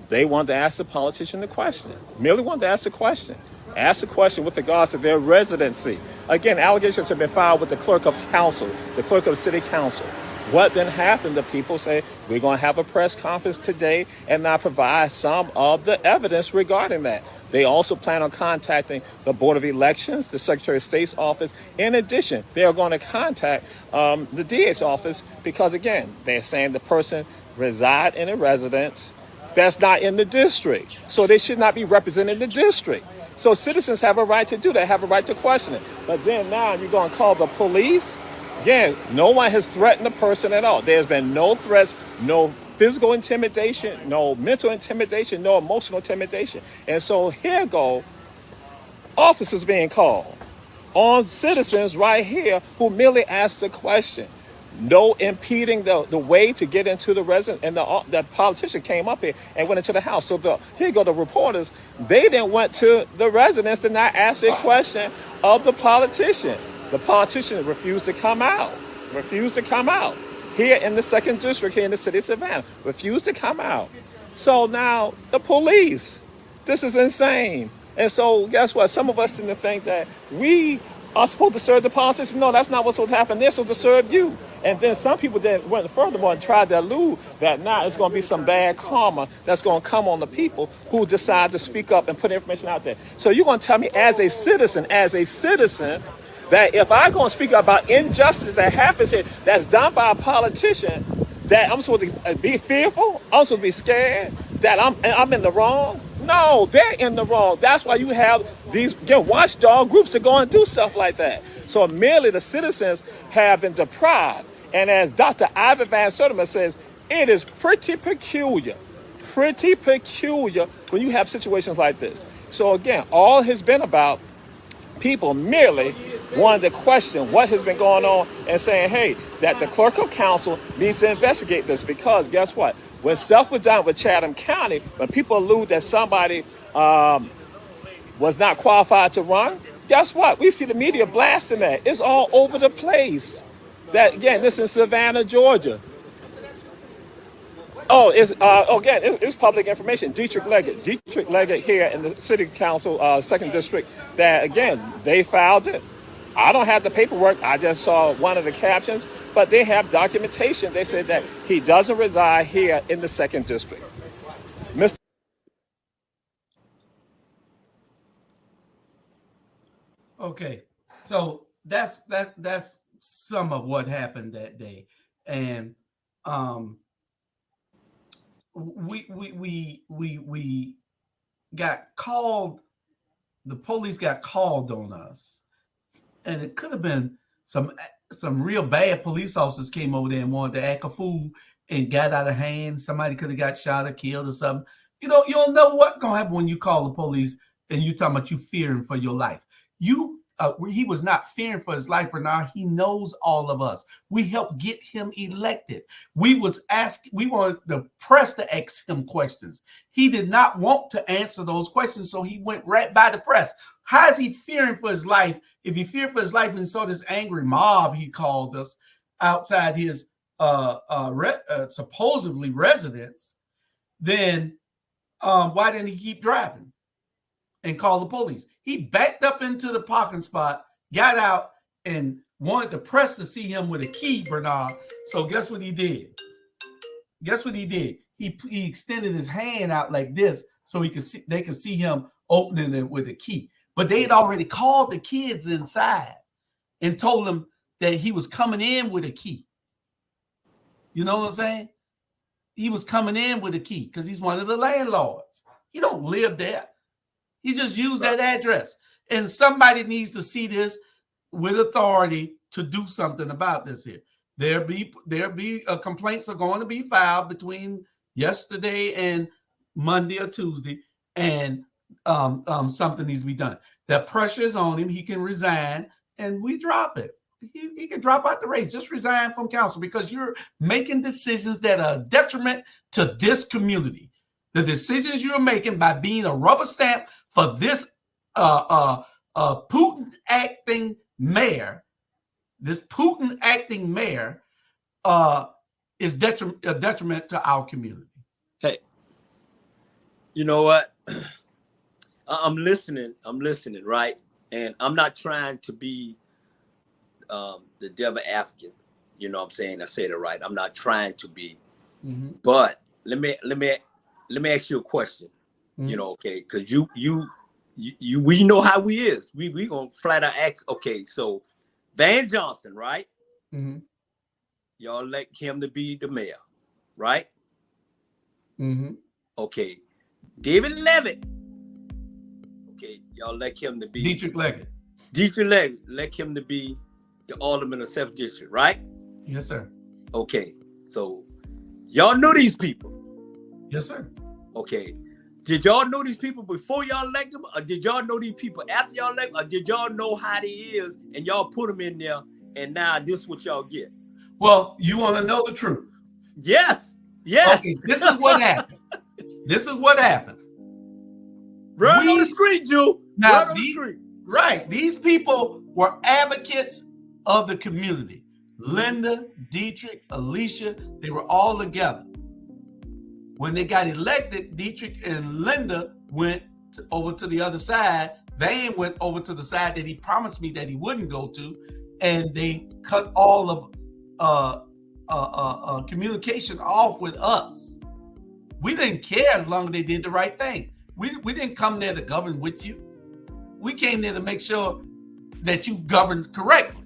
they wanted to ask the politician the question. Merely wanted to ask a question. Ask a question with regards to their residency. Again, allegations have been filed with the clerk of council, the clerk of city council. What then happened? The people say, we're going to have a press conference today and now provide some of the evidence regarding that. They also plan on contacting the Board of Elections, the Secretary of State's office. In addition, they are going to contact the DA's office because, again, they're saying the person reside in a residence that's not in the district. So they should not be representing the district. So citizens have a right to do that, have a right to question it. But then now you're going to call the police? Again, no one has threatened the person at all. There's been no threats, no physical intimidation, no mental intimidation, no emotional intimidation. And so here go officers being called on citizens right here who merely asked the question. No impeding the way to get into the residence, and the politician came up here and went into the house. So here go the reporters. They then went to the residence to not ask a question of the politician. The politician refused to come out. Here in the 2nd district, here in the city of Savannah, refused to come out. So now the police, this is insane. And so guess what? Some of us tend to think that we are supposed to serve the politicians. No, that's not what's supposed to happen. They're supposed to serve you. And then some people that went furthermore and tried to allude that now it's going to be some bad karma that's going to come on the people who decide to speak up and put information out there. So you're going to tell me as a citizen, that if I'm going to speak about injustice that happens here, that's done by a politician, that I'm supposed to be fearful? I'm supposed to be scared that I'm in the wrong? No, they're in the wrong. That's why you have these watchdog groups that go and do stuff like that. So merely the citizens have been deprived. And as Dr. Ivan Van Sertima says, it is pretty peculiar when you have situations like this. So again, all has been about people merely wanted to question what has been going on and saying, hey, that the clerk of council needs to investigate this, because guess what? When stuff was done with Chatham County, when people allude that somebody was not qualified to run, guess what? We see the media blasting that. It's all over the place. That again, this is Savannah, Georgia. Oh, it's public information. Detric Leggett here in the city council, 2nd district, that again, they filed it. I don't have the paperwork. I just saw one of the captions, but they have documentation. They said that he doesn't reside here in the 2nd district. Mr. Okay, so that's some of what happened that day, and we got called. The police got called on us, and it could have been some real bad police officers came over there and wanted to act a fool and got out of hand. Somebody could have got shot or killed or something. You don't know what's gonna happen when you call the police and you talking about you fearing for your life. He was not fearing for his life, Bernard. He knows all of us. We helped get him elected. We wanted the press to ask him questions. He did not want to answer those questions, so he went right by the press. How is he fearing for his life? If he feared for his life and he saw this angry mob, he called us, outside his supposedly residence, then why didn't he keep driving and call the police? He backed up into the parking spot, got out, and wanted the press to see him with a key, Bernard. So guess what he did? He extended his hand out like this so they could see him opening it with a key. But they had already called the kids inside and told them that he was coming in with a key. You know what I'm saying? He was coming in with a key because he's one of the landlords. He don't live there. He just used that address. And somebody needs to see this with authority to do something about this here. There'll be complaints are going to be filed between yesterday and Monday or Tuesday, and something needs to be done. The pressure is on him. He can resign, and we drop it. He can drop out the race. Just resign from council, because you're making decisions that are a detriment to this community. The decisions you're making by being a rubber stamp for this Putin acting mayor, is a detriment to our community. Hey, you know what? I'm listening, right? And I'm not trying to be the devil advocate. You know what I'm saying? I said it right. I'm not trying to be. Mm-hmm. But let me ask you a question. Mm-hmm. You know, okay, because we know how we is. We gonna flat out ask. Okay, so Van Johnson, right? Mm-hmm. Y'all elect him to be the mayor, right? Mm-hmm. Okay, David Levitt. Okay, y'all elect him to be Detric Leggett. Elect him to be the alderman of 7th district, right? Yes, sir. Okay, so y'all know these people. Yes, sir. Okay. Did y'all know these people before y'all elect them? Or did y'all know these people after y'all elect them? Or did y'all know how they is and y'all put them in there and now this is what y'all get? Well, you want to know the truth? Yes. Okay, this is what happened. Run on the street, Jew. Now, these people were advocates of the community. Linda, Detric, Alicia, they were all together. When they got elected, Detric and Linda went over to the other side Van went over to the side that he promised me that he wouldn't go to, and they cut all of communication off with us. We didn't care as long as they did the right thing. We didn't come there to govern with you. We came there to make sure that you governed correctly.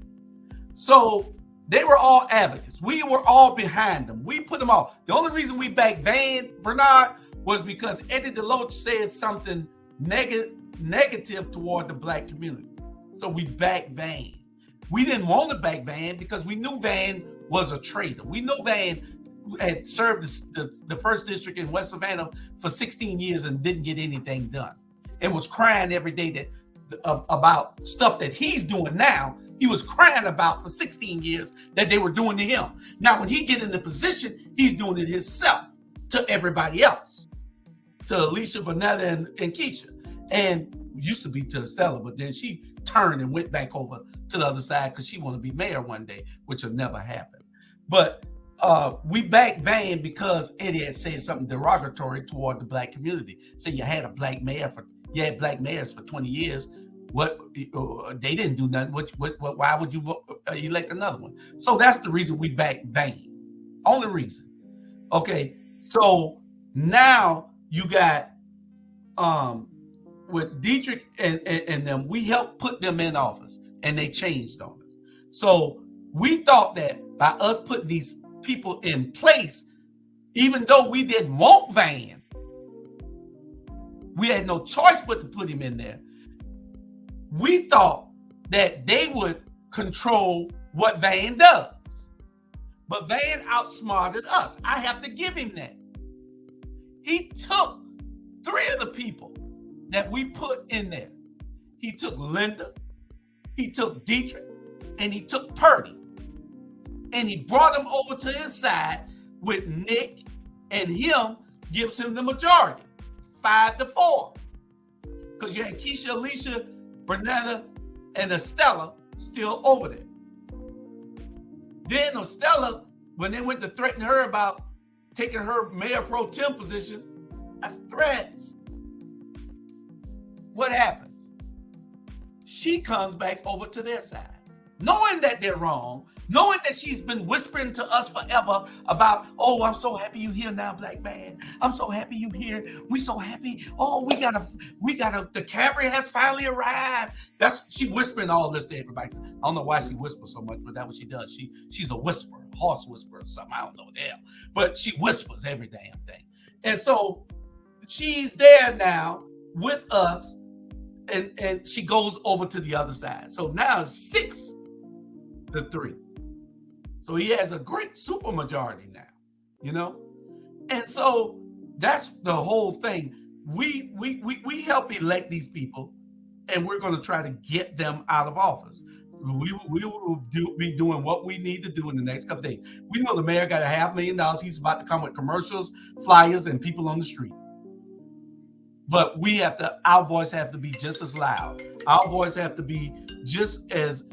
So they were all advocates. We were all behind them. We put them all. The only reason we backed Van Bernard was because Eddie DeLoach said something negative toward the black community. So we backed Van. We didn't want to back Van because we knew Van was a traitor. We knew Van had served the first district in West Savannah for 16 years and didn't get anything done, and was crying every day about stuff that he's doing now. He was crying about for 16 years that they were doing to him. Now, when he get in the position, he's doing it himself to everybody else, to Alicia, Bonetta, and Keisha, and used to be to Estella, but then she turned and went back over to the other side because she wanted to be mayor one day, which will never happen. But we backed Van because Eddie had said something derogatory toward the black community. So you had black mayors for 20 years. What they didn't do nothing. Why would you elect another one? So that's the reason we backed Van. Only reason. Okay, so now you got with Detric and them, we helped put them in office, and they changed on us. So we thought that by us putting these people in place, even though we didn't want Van, we had no choice but to put him in there. We thought that they would control what Van does. But Van outsmarted us. I have to give him that. He took 3 of the people that we put in there. He took Linda, he took Detric, and he took Purdy. And he brought them over to his side with Nick, and him gives him the majority, 5-4. Because you had Keisha, Alicia, Bernetta, and Estella still over there. Then Estella, when they went to threaten her about taking her mayor pro tem position, that's threats. What happens? She comes back over to their side, knowing that they're wrong, knowing that she's been whispering to us forever about, oh, I'm so happy you here now, black man. I'm so happy you here. We so happy. Oh, we gotta, the cavalry has finally arrived. She whispering all this to everybody. I don't know why she whispers so much, but that's what she does. She's a whisperer, a horse whisperer or something. I don't know what the hell, but she whispers every damn thing. And so she's there now with us, and she goes over to the other side. So now it's 6-3. So he has a great super majority now, you know? And so that's the whole thing. We help elect these people, and we're going to try to get them out of office. We will be doing what we need to do in the next couple days. We know the mayor got $500,000. He's about to come with commercials, flyers, and people on the street. But our voice have to be just as loud. Our voice have to be just as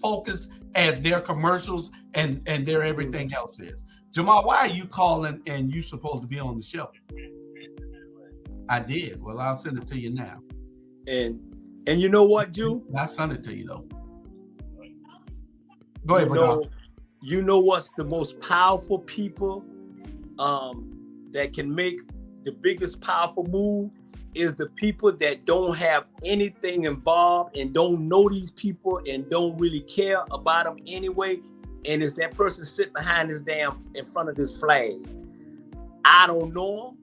focused as their commercials and their everything else is. Jamal, why are you calling and you supposed to be on the show? I did. Well, I'll send it to you now. And you know what, Jew? I'll send it to you though. Go ahead, Bernard. You know what's the most powerful people that can make the biggest powerful move is the people that don't have anything involved and don't know these people and don't really care about them anyway. And it's that person sitting behind this in front of this flag. I don't know him.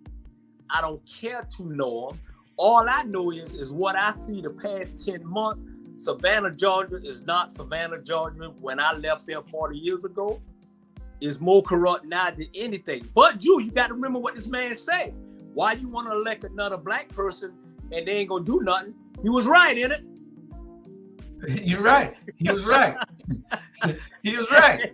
I don't care to know him. All I know is what I see the past 10 months. Savannah, Georgia is not Savannah, Georgia when I left there 40 years ago. It's more corrupt now than anything. But Jew, you got to remember what this man said. Why you want to elect another black person and they ain't gonna do nothing? He was right, isn't it? You're right. He was right. He was right.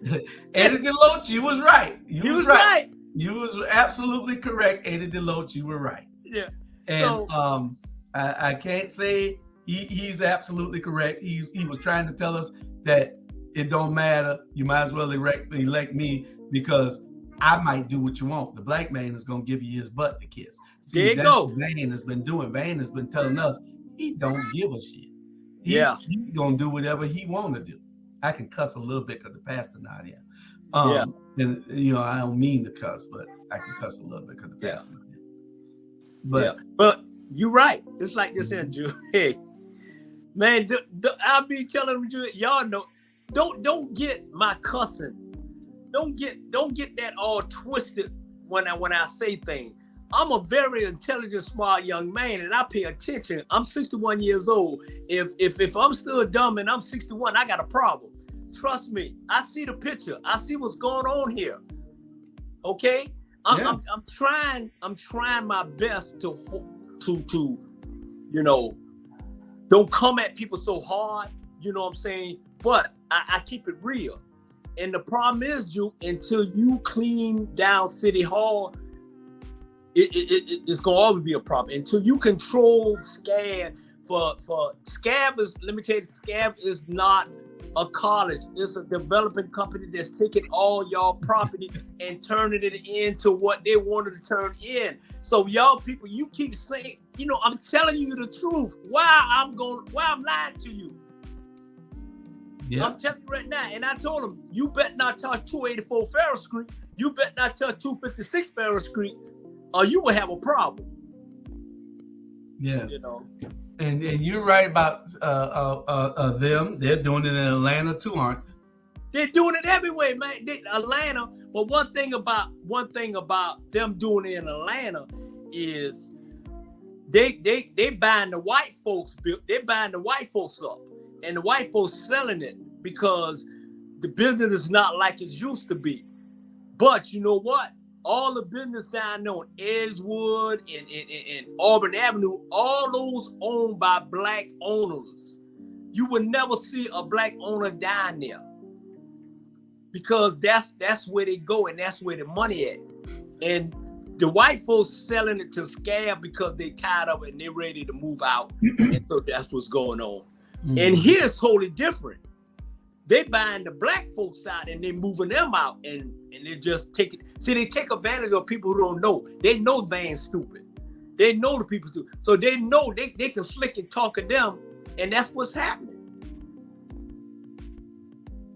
Eddie DeLoach, you was right. He was right. You was absolutely correct, Eddie DeLoach. You were right. Yeah. And so, I can't say he's absolutely correct. He was trying to tell us that it don't matter. You might as well elect me because I might do what you want. The black man is going to give you his butt to kiss. See, there you go. Van has been doing. Van has been telling us he don't give a shit. Yeah. He gonna do whatever he want to do. I can cuss a little bit because the pastor not here. And you know, I don't mean to cuss, but I can cuss a little bit because the pastor not here. But you're right. It's like this here, Drew. Hey, man, I'll be telling you, y'all know, don't get my cussing. Don't get that all twisted when I say things. I'm a very intelligent, smart young man, and I pay attention. I'm 61 years old. If I'm still dumb and I'm 61, I got a problem. Trust me, I see the picture. I see what's going on here. Okay, I'm trying my best to you know, don't come at people so hard. You know what I'm saying? But I keep it real. And the problem is, Drew, until you clean down City Hall, it's gonna always be a problem. Until you control SCAD for SCAD is, let me tell you, SCAD is not a college. It's a developing company that's taking all y'all property and turning it into what they wanted to turn in. So y'all people, you keep saying, you know, I'm telling you the truth. Why I'm lying to you. Yeah. I'm telling you right now, and I told him, you bet not touch 284 Farrell Street. You bet not touch 256 Farrell Street, or you will have a problem. Yeah. You know. And you're right about them. They're doing it in Atlanta too, aren't they? They're doing it everywhere, man. Atlanta. But one thing about them doing it in Atlanta is they buying the white folks. They're buying the white folks up, and the white folks selling it because the business is not like it used to be. But you know what? All the business down there on Edgewood and Auburn Avenue, all those owned by black owners. You would never see a black owner down there because that's where they go and that's where the money at. And the white folks selling it to SCAD because they tired of it and they're ready to move out. And so that's what's going on. Mm-hmm. And here's totally different. They buying the black folks out and they moving them out and they just take it. See, they take advantage of people who don't know. They know Van's stupid. They know the people too. So they know they can slick and talk to them, and that's what's happening.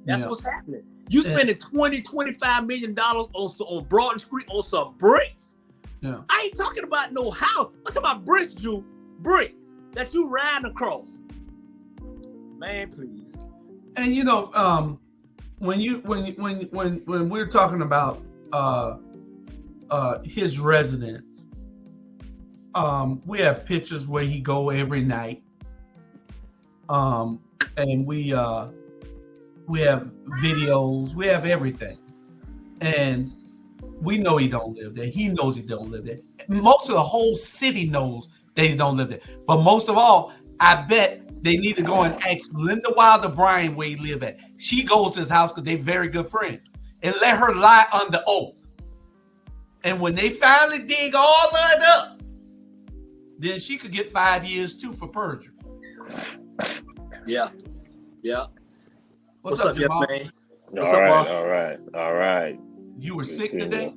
That's what's happening. You spending $20-25 million on Broad Street on some bricks. Yeah. I ain't talking about no house. I'm talking about bricks, Drew. Bricks that you riding across. Man, please. And you know, when we're talking about his residence, we have pictures where he go every night, and we have videos, we have everything, and we know he don't live there. He knows he don't live there. Most of the whole city knows that he don't live there. But most of all, I bet they need to go and ask Linda Wilder Bryan where he live at. She goes to his house because they're very good friends. And let her lie under oath. And when they finally dig all that up, then she could get 5 years too for perjury. Yeah. Yeah. What's up, Jamal? man? All right. You were sick today?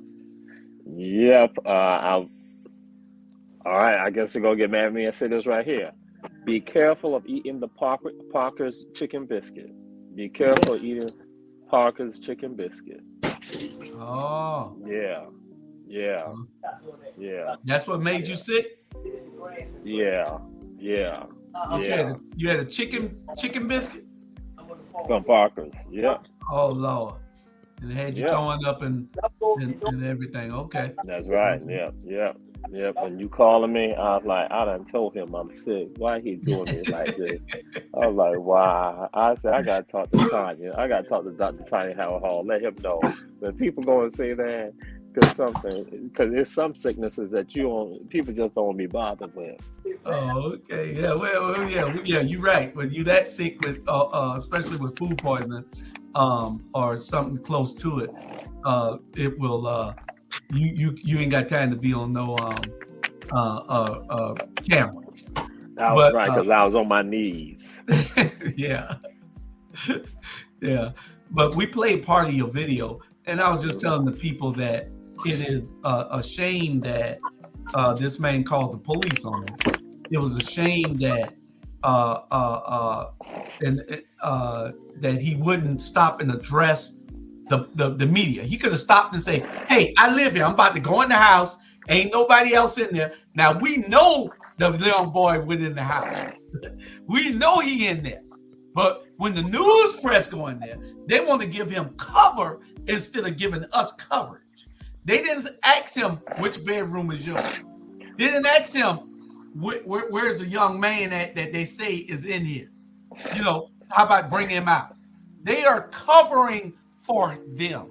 Yep. All right. I guess you're going to get mad at me and say this right here. Be careful of eating the Parker's chicken biscuit. Be careful of eating Parker's chicken biscuit. Oh. Yeah. That's what made you sick? Yeah. Okay. You had a chicken biscuit? From Parker's. Yeah. Oh, Lord. And it had you throwing up and everything. Okay. That's right. Yeah. When you calling me, I was like, I done told him I'm sick. Why he doing me like this? I was like, why? I said, I got to talk to Tanya. I got to talk to Dr. Tanya Howard Hall. Let him know. When people go and say that, because there's some sicknesses that people just don't want to be bothered with. Oh, okay. Yeah, well, yeah, you're right. When you that sick with, especially with food poisoning, or something close to it, it will, you ain't got time to be on no camera. I was right because I was on my knees. Yeah. But we played part of your video, and I was just telling the people that it is a shame that this man called the police on us. It was a shame that that he wouldn't stop and address the media. He could have stopped and say, "Hey, I live here. I'm about to go in the house. Ain't nobody else in there." Now we know the young boy within the house. We know he in there. But when the news press go in there, they want to give him cover instead of giving us coverage. They didn't ask him which bedroom is yours. They didn't ask him where's the young man that they say is in here. You know, how about bring him out? They are covering for them.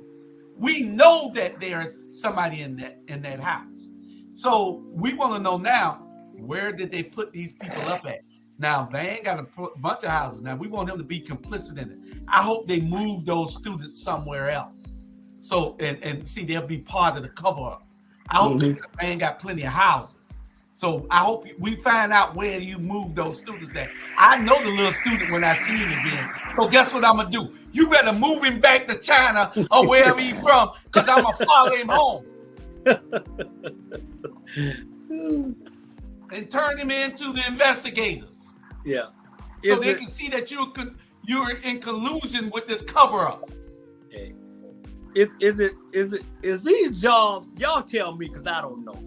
We know that there's somebody in that house. So we want to know now, where did they put these people up at? Now, Van got a bunch of houses. Now, we want him to be complicit in it. I hope they move those students somewhere else. So, and see, they'll be part of the cover-up. I hope that Van got plenty of houses. So I hope we find out where you move those students at. I know the little student when I see him again. So guess what I'm going to do? You better move him back to China or wherever he's from, because I'm going to follow him home. And turn him into the investigators. Yeah. So they can see that you're in collusion with this cover-up. Hey. Is these jobs, y'all tell me because I don't know.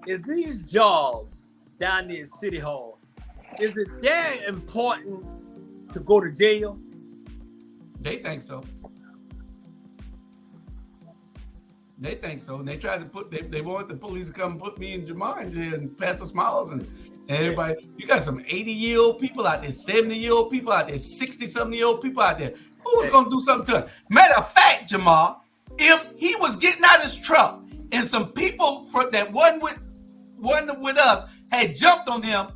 Is these jobs down there at City Hall, is it that important to go to jail? They think so. They think so. And they tried to they want the police to come put me and Jamar in jail and Pastor Smiles and everybody. You got some 80-year-old people out there, 70-year-old people out there, 60-something-year-old people out there. Who was going to do something to him? Matter of fact, Jamar, if he was getting out of his truck and some people that wasn't with us had jumped on him,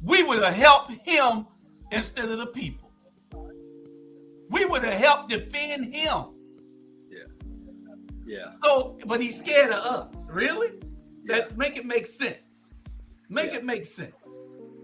we would have helped him instead of the people. We would have helped defend him. Yeah. So, but he's scared of us. Really? That make it make sense. Make it make sense.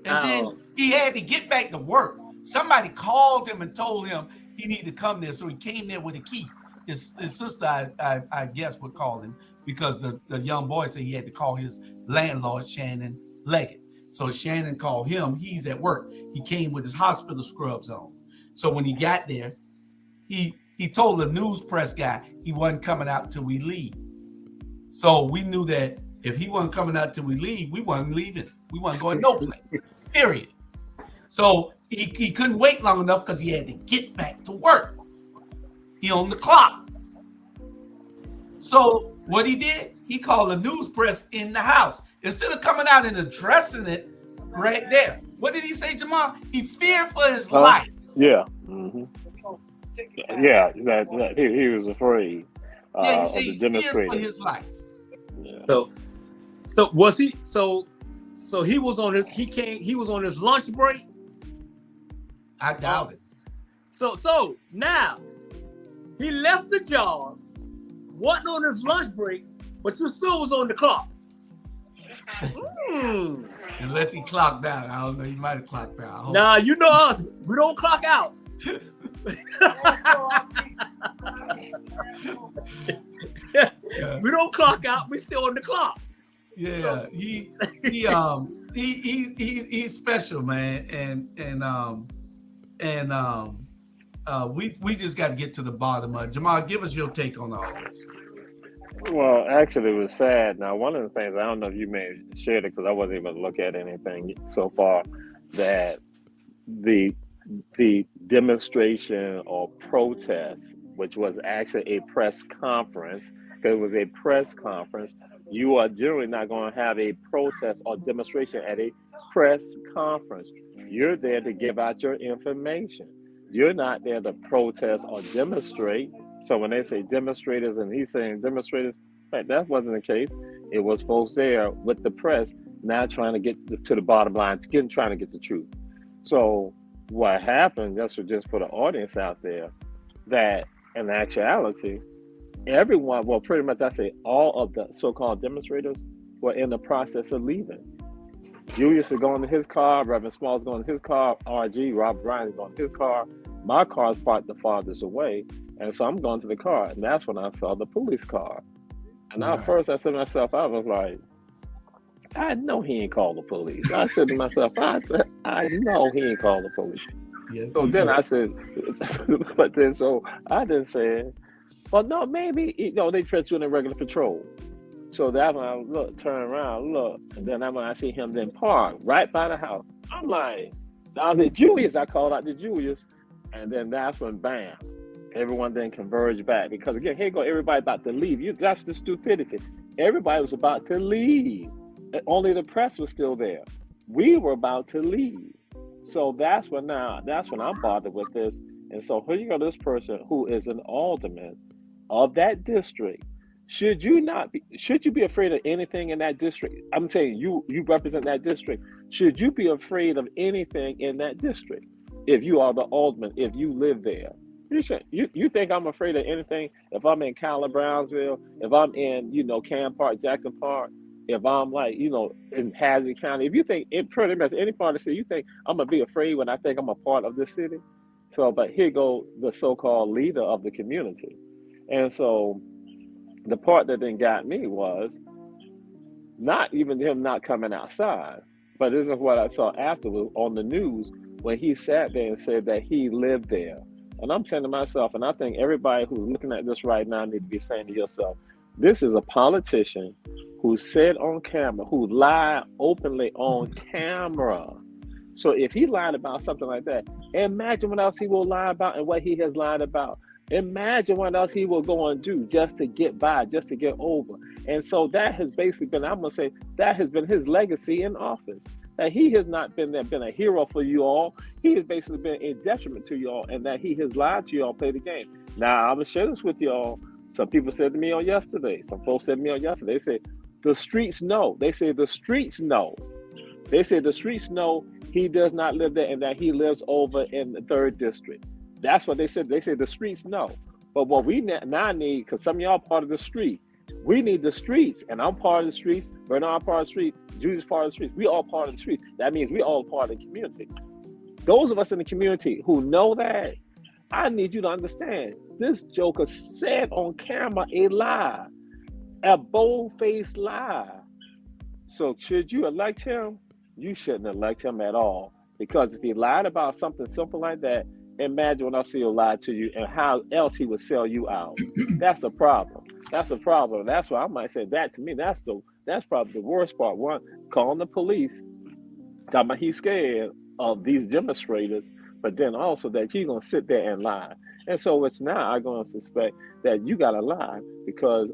And then he had to get back to work. Somebody called him and told him he needed to come there, so he came there with a key. His sister, I guess, would call him because the young boy said he had to call his landlord, Shannon Leggett. So Shannon called him. He's at work. He came with his hospital scrubs on. So when he got there, he told the news press guy he wasn't coming out till we leave. So we knew that if he wasn't coming out till we leave, we wasn't leaving. We wasn't going no place, period. So he couldn't wait long enough because he had to get back to work. He on the clock. So what he did, he called the news press in the house. Instead of coming out and addressing it right there. What did he say, Jamal? He feared for his life. Yeah. Mm-hmm. Yeah, that he was afraid of the demonstrators. For his life. Yeah. So was he? So he was on his. He was on his lunch break. I doubt it. So now he left the job, wasn't on his lunch break, but you still was on the clock. Unless he clocked out. I don't know. He might have clocked out. Nah, you know us. We don't clock out. We don't clock out. We still on the clock. Yeah, he's special, man, and we just got to get to the bottom of it. Jamal, give us your take on all this. Well, actually, it was sad. Now, one of the things, I don't know if you may have shared it because I wasn't able to look at anything so far, that the demonstration or protest, which was actually a press conference, because it was a press conference, you are generally not going to have a protest or demonstration at a press conference. You're there to give out your information. You're not there to protest or demonstrate. So when they say demonstrators and he's saying demonstrators, that wasn't the case. It was folks there with the press, now trying to get to the bottom line, trying to get the truth. So what happened, just for the audience out there, that in actuality, everyone, well, pretty much I say all of the so-called demonstrators were in the process of leaving. Julius is going to his car, Reverend Small's going to his car, RG, Rob Bryan is going to his car. My car's parked the farthest away, and so I'm going to the car, and that's when I saw the police car. And now first I said to myself, I was like, I know he ain't called the police. I said to myself, I know he ain't called the police. Yes, So he then did. I said, but then so I then said, well, no, maybe they trust you in a regular patrol. So that's when I turn around, look, and then when I see him then park right by the house. I'm like, now the Julius, I called out the Julius, and then that's when bam, everyone then converged back because again, here go everybody about to leave. That's the stupidity. Everybody was about to leave. Only the press was still there. We were about to leave. So that's when I'm bothered with this. And so here you go, this person who is an alderman of that district. Should you be afraid of anything in that district? I'm saying you represent that district. Should you be afraid of anything in that district? If you are the alderman, if you live there. You think I'm afraid of anything if I'm in Cowart, Brownsville, if I'm in, Cam Park, Jackson Park, if I'm in Hazard County, if you think in pretty much any part of the city, you think I'm gonna be afraid when I think I'm a part of this city. So, but here go the so-called leader of the community. And so the part that then got me was not even him not coming outside, but this is what I saw afterwards on the news when he sat there and said that he lived there. And I'm saying to myself, and I think everybody who's looking at this right now need to be saying to yourself, this is a politician who said on camera, who lied openly on camera. So if he lied about something like that, imagine what else he will lie about and what he has lied about. Imagine what else he will go and do just to get by, just to get over. And so that has basically been, I'm going to say, that has been his legacy in office. That he has not been a hero for you all. He has basically been a detriment to you all, and that he has lied to you all, play the game. Now, I'm going to share this with you all. Some people said to me on yesterday, they said, the streets know. They say the streets know. They say the streets know he does not live there and that he lives over in the 3rd district. That's what they said. They said the streets know. But what we now need, because some of y'all part of the street, we need the streets. And I'm part of the streets. Bernard part of the street. Judy's part of the streets. We all part of the streets. That means we all part of the community. Those of us in the community who know that, I need you to understand, this joker said on camera a lie, a bold-faced lie. So should you elect him? You shouldn't elect him at all. Because if he lied about something simple like that, imagine what else he'll lie to you and how else he would sell you out. That's a problem. That's a problem. That's why I might say that to me, that's probably the worst part. One, calling the police, talking about he's scared of these demonstrators, but then also that you're going to sit there and lie. And so it's now I'm going to suspect that you got to lie because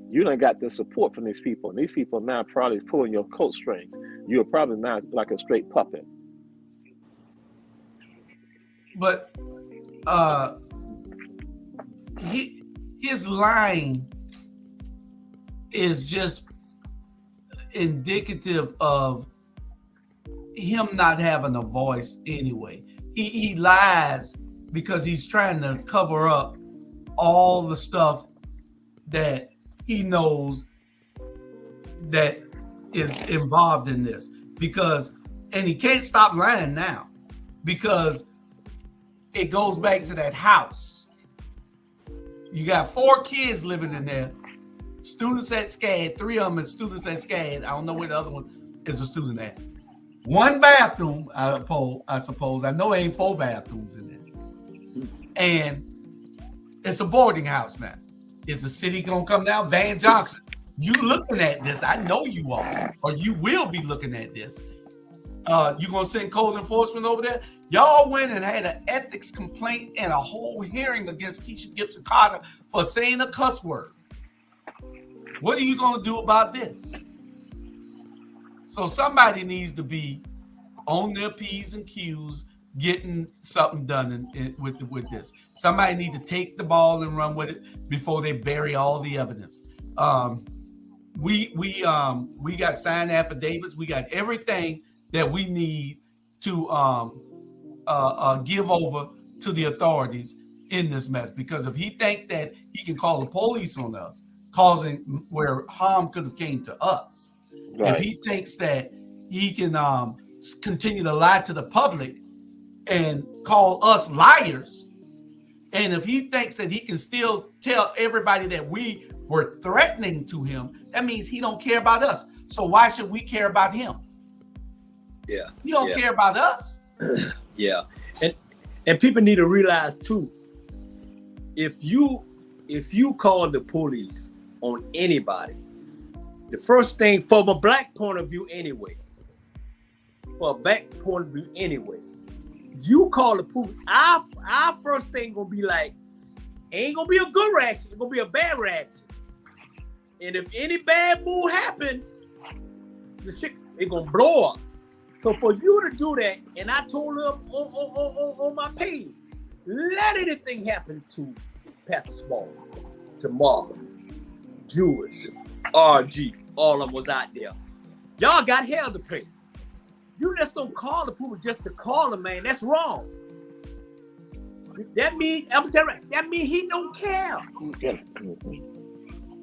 you done got the support from these people. And these people now probably pulling your coat strings. You're probably not like a straight puppet. But his lying is just indicative of him not having a voice anyway. He lies because he's trying to cover up all the stuff that he knows that is involved in this. And he can't stop lying now because it goes back to that house. You got 4 kids living in there, students at SCAD, 3 of them is students at SCAD. I don't know where the other one is a student at. 1 bathroom, I suppose. I know there ain't 4 bathrooms in there. And it's a boarding house now. Is the city gonna come down? Van Johnson, you looking at this. I know you are, or you will be looking at this. You gonna send code enforcement over there? Y'all went and had an ethics complaint and a whole hearing against Keisha Gibson Carter for saying a cuss word. What are you gonna do about this? So somebody needs to be on their P's and Q's, getting something done with this. Somebody need to take the ball and run with it before they bury all the evidence. We got signed affidavits. We got everything that we need to give over to the authorities in this mess. Because if he think that he can call the police on us, causing where harm could have came to us, right. If he thinks that he can continue to lie to the public and call us liars, and if he thinks that he can still tell everybody that we were threatening to him, that means he don't care about us. So why should we care about him? Yeah. He don't care about us. Yeah. And people need to realize too, if you call the police on anybody, the first thing from a black point of view anyway, you call the police, our first thing gonna be like, ain't gonna be a good reaction, it's gonna be a bad reaction. And if any bad move happens, the shit it gonna blow up. So for you to do that, and I told him on my page, let anything happen to Pastor Small, to Marvin, Jewish, RG, all of them was out there. Y'all got hell to pay. You just don't call the people just to call them, man. That's wrong. That mean, I'm telling you, that mean he don't care.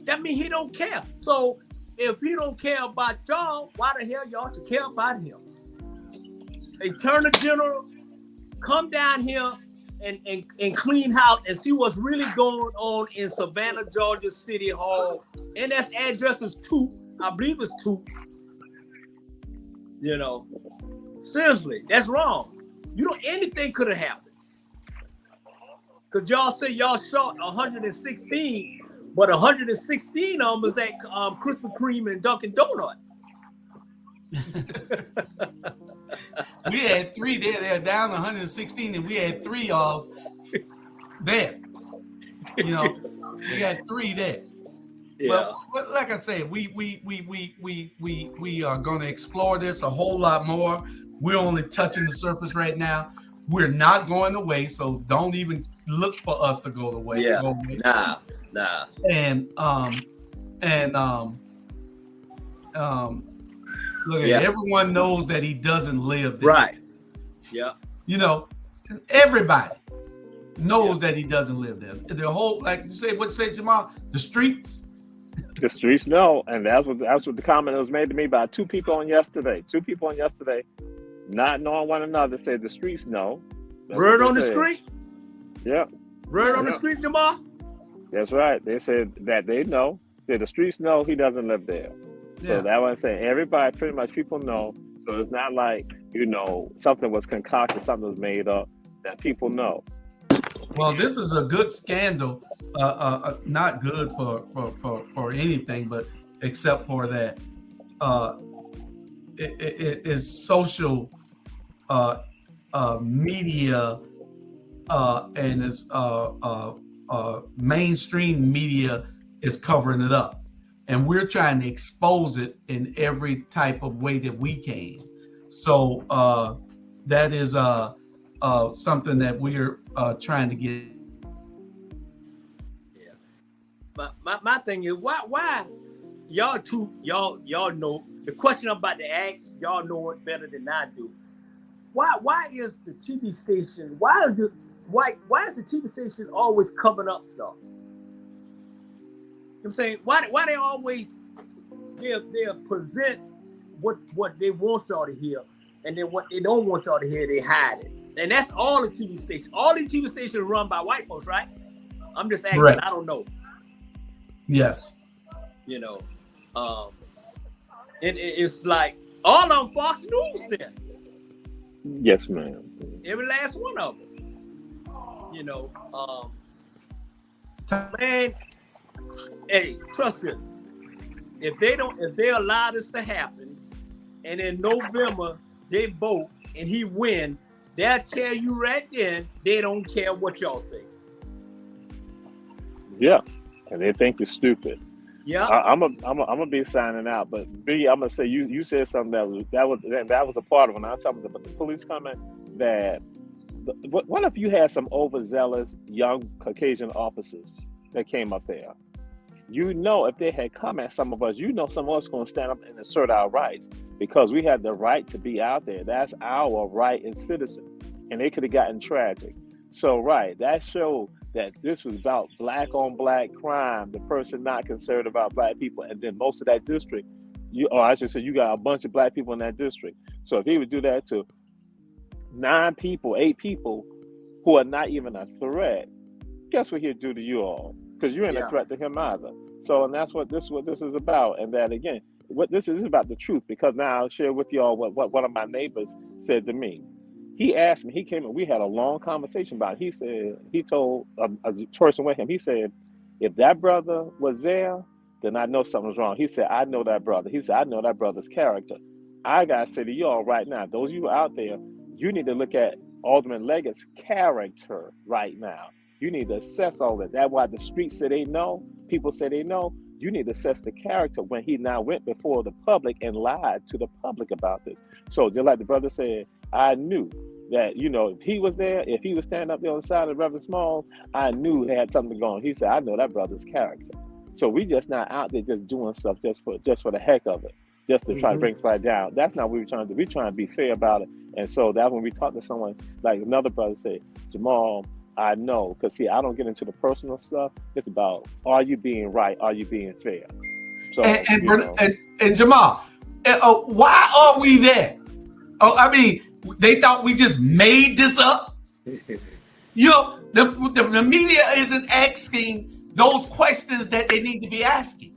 That mean he don't care. So if he don't care about y'all, why the hell y'all should care about him? Attorney General, come down here and clean house and see what's really going on in Savannah, Georgia City Hall. And that's address is 2. I believe it's 2. You know, seriously, that's wrong. You know, anything could have happened. Because y'all say y'all shot 116, but 116 of them was at Krispy Kreme and Dunkin' Donut. We had 3 there. They're down 116, and we had 3 there. You know, we had 3 there. Yeah. But like I said, we are going to explore this a whole lot more. We're only touching the surface right now. We're not going away, so don't even look for us to go away. Yeah. Go away. Nah. And look, everyone knows that he doesn't live there. Right. Yeah. You know, everybody knows that he doesn't live there. The whole, like you say, what you say, Jamal? The streets. The streets know, and that's what the comment was made to me by 2 people on yesterday. 2 people on yesterday, not knowing one another, said the streets know. Word on the street. Yeah. Word on the street, Jamal. That's right. They said that they know. That the streets know he doesn't live there. So that was saying everybody, pretty much people know. So it's not like, you know, something was concocted, something was made up, that people know. Well, this is a good scandal. Not good for anything, but except for that, it is social media and it's mainstream media is covering it up. And we're trying to expose it in every type of way that we can. So that is something that we're trying to get. Yeah. My thing is why y'all know the question I'm about to ask. Y'all know it better than I do. Why is the TV station? Why is the TV station always covering up stuff? I'm saying why they always they'll present what they want y'all to hear, and then what they don't want y'all to hear, they hide it. And that's all the TV stations. All these TV stations are run by white folks, right? I'm just asking. Right. I don't know. Yes. You know, it's like all of them Fox News then. Yes, ma'am. Every last one of them. You know, man. Hey, trust this. If they allow this to happen, and in November they vote and he win, they'll tell you right then they don't care what y'all say. Yeah, and they think you're stupid. Yeah, I'm gonna be signing out, but B, I'm gonna say you said something that was a part of when I was talking about the police comment that. What if you had some overzealous young Caucasian officers that came up there? You know, if they had come at some of us, you know, some of us going to stand up and assert our rights because we had the right to be out there. That's our right as citizens, and they could have gotten tragic. So, right, that showed that this was about black on black crime. The person not concerned about black people, and then most of that district, you got a bunch of black people in that district. So if he would do that to 9 people, 8 people who are not even a threat, guess what he'll do to you all? Because you ain't a threat to him either. So, and that's what this is about. And that again, what this is about the truth, because now I'll share with y'all what one of my neighbors said to me. He asked me, he came and we had a long conversation about it. He said, he told a person with him, he said, if that brother was there, then I know something's wrong. He said, I know that brother. He said, I know that brother's character. I got to say to y'all right now, those of you out there, you need to look at Alderman Leggett's character right now. You need to assess all that. That's why the streets say they know, people say they know. You need to assess the character when he now went before the public and lied to the public about this. So just like the brother said, I knew that, you know, if he was there, if he was standing up there on the side of Reverend Small, I knew he had something going on. He said, I know that brother's character. So we just not out there just doing stuff just for the heck of it, just to try to bring somebody down. That's not what we're trying to do. We're trying to be fair about it. And so that's when we talk to someone, like another brother said, Jamal, I know, because see, I don't get into the personal stuff. It's about, are you being right? Are you being fair? So, and Jamal, why are we there? Oh, I mean, they thought we just made this up. You know, the media isn't asking those questions that they need to be asking.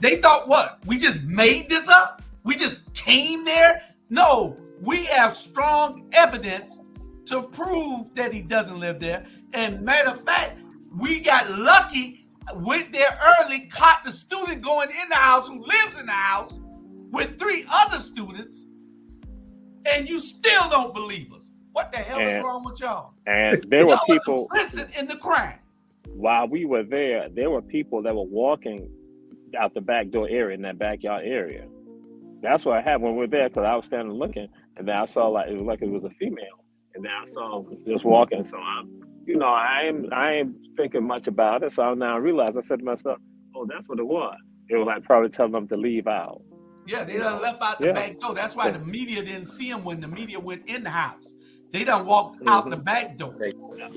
They thought what? We just made this up? We just came there? No, we have strong evidence to prove that he doesn't live there. And matter of fact, we got lucky, went there early, caught the student going in the house who lives in the house with 3 other students, and you still don't believe us. What the hell is wrong with y'all? And there were people complicit in the crime. While we were there were people that were walking out the back door area, in that backyard area. That's what I had when we were there, because I was standing looking, and then I saw like it was a female, and then I saw just walking. So I ain't thinking much about it. So I now realized, I said to myself, oh, that's what it was. It was like probably telling them to leave out. Yeah, they done left out the back door. That's why the media didn't see him when the media went in the house. They done walked out the back door.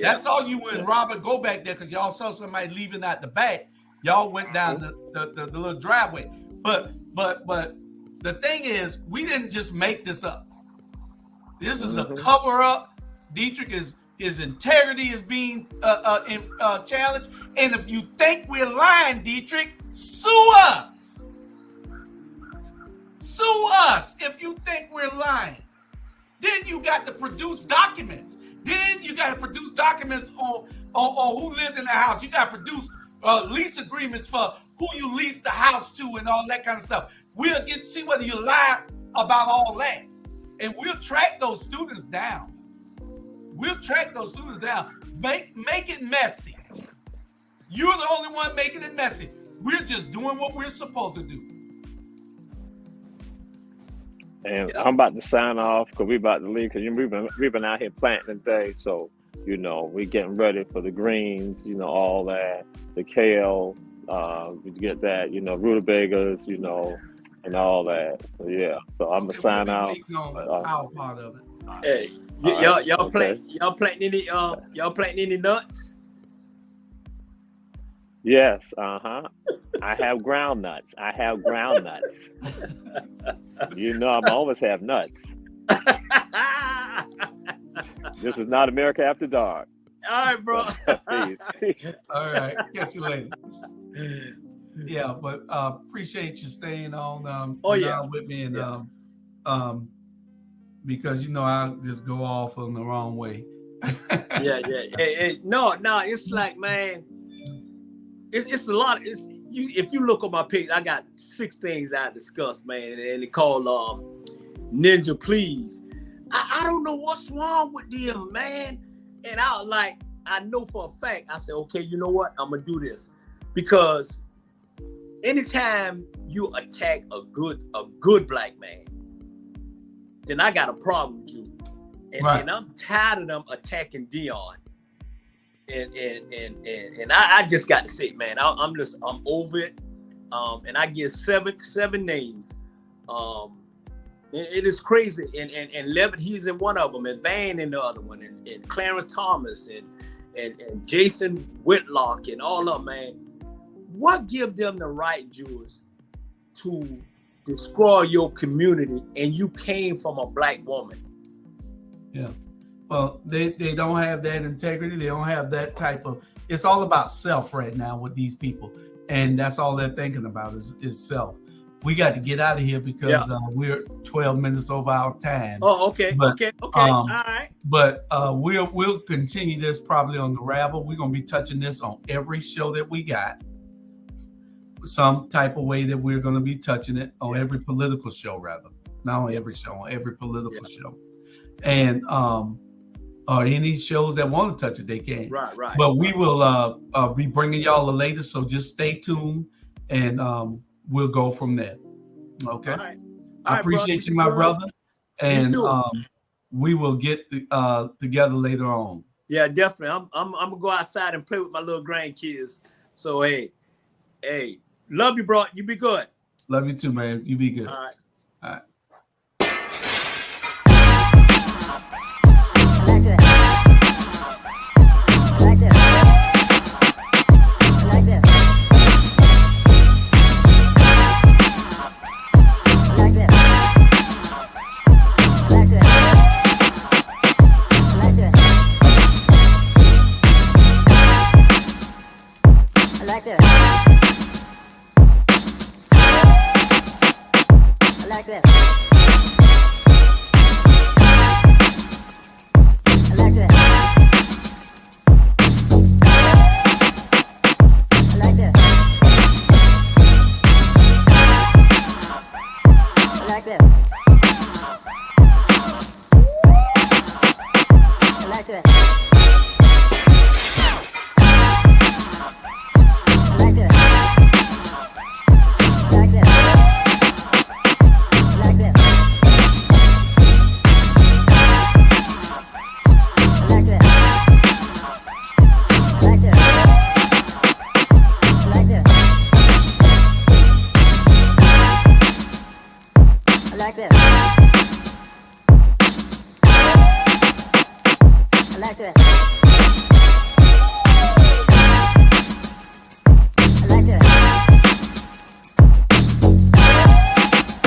That's all you and Robert go back there, because y'all saw somebody leaving out the back. Y'all went down the little driveway. But the thing is, we didn't just make this up. This is a cover up. Detric his integrity is being challenged. And if you think we're lying, Detric, sue us. Sue us if you think we're lying. Then you got to produce documents. Then you got to produce documents on who lived in the house. You got to produce lease agreements for who you leased the house to and all that kind of stuff. We'll see whether you lie about all that. And we'll track those students down. We'll track those students down. Make it messy. You're the only one making it messy. We're just doing what we're supposed to do. And I'm about to sign off because we're about to leave, because we've been out here planting today. So, we're getting ready for the greens, all that, the kale, we get that, rutabagas, and all that. So, yeah. So I'm gonna sign out. Our part of it. Hey, y'all planting any nuts? Yes, I have ground nuts. I'm always have nuts. This is not America After Dark. All right, bro. All right, catch you later. Yeah, but appreciate you staying on with me, and because I'll just go off on the wrong way. Yeah. No, it's like, man, it's a lot. If you look on my page, I got 6 things I discussed, man, and they called Ninja Please. I don't know what's wrong with them, man. And I know for a fact, I said, okay, you know what? I'm gonna do this, because anytime you attack a good black man, then I got a problem with you. And I'm tired of them attacking Dion. And I just got to say, man, I'm over it. And I get seven names. It is crazy. And Levitt, he's in one of them, and Van in the other one, and Clarence Thomas and Jason Whitlock and all of them, man. What give them the right, Jews, to destroy your community, and you came from a black woman? Yeah. Well, they don't have that integrity. They don't have that type of, it's all about self right now with these people. And that's all they're thinking about is self. we got to get out of here because we're 12 minutes over our time. Oh, okay, But, okay. All right. But we'll continue this probably on the Rabble. We're gonna be touching this on every show that we got. Some type of way that we're gonna be touching it on every political show, rather. Not on every show, on every political show. And or any shows that want to touch it, they can. Right. But we will be bringing y'all the latest, so just stay tuned, and we'll go from there. Okay. All right. I appreciate you, my brother, and we will get together later on. Yeah, definitely. I'm gonna go outside and play with my little grandkids. So hey, love you, bro. You be good. Love you too, man. You be good. All right. All right. like that.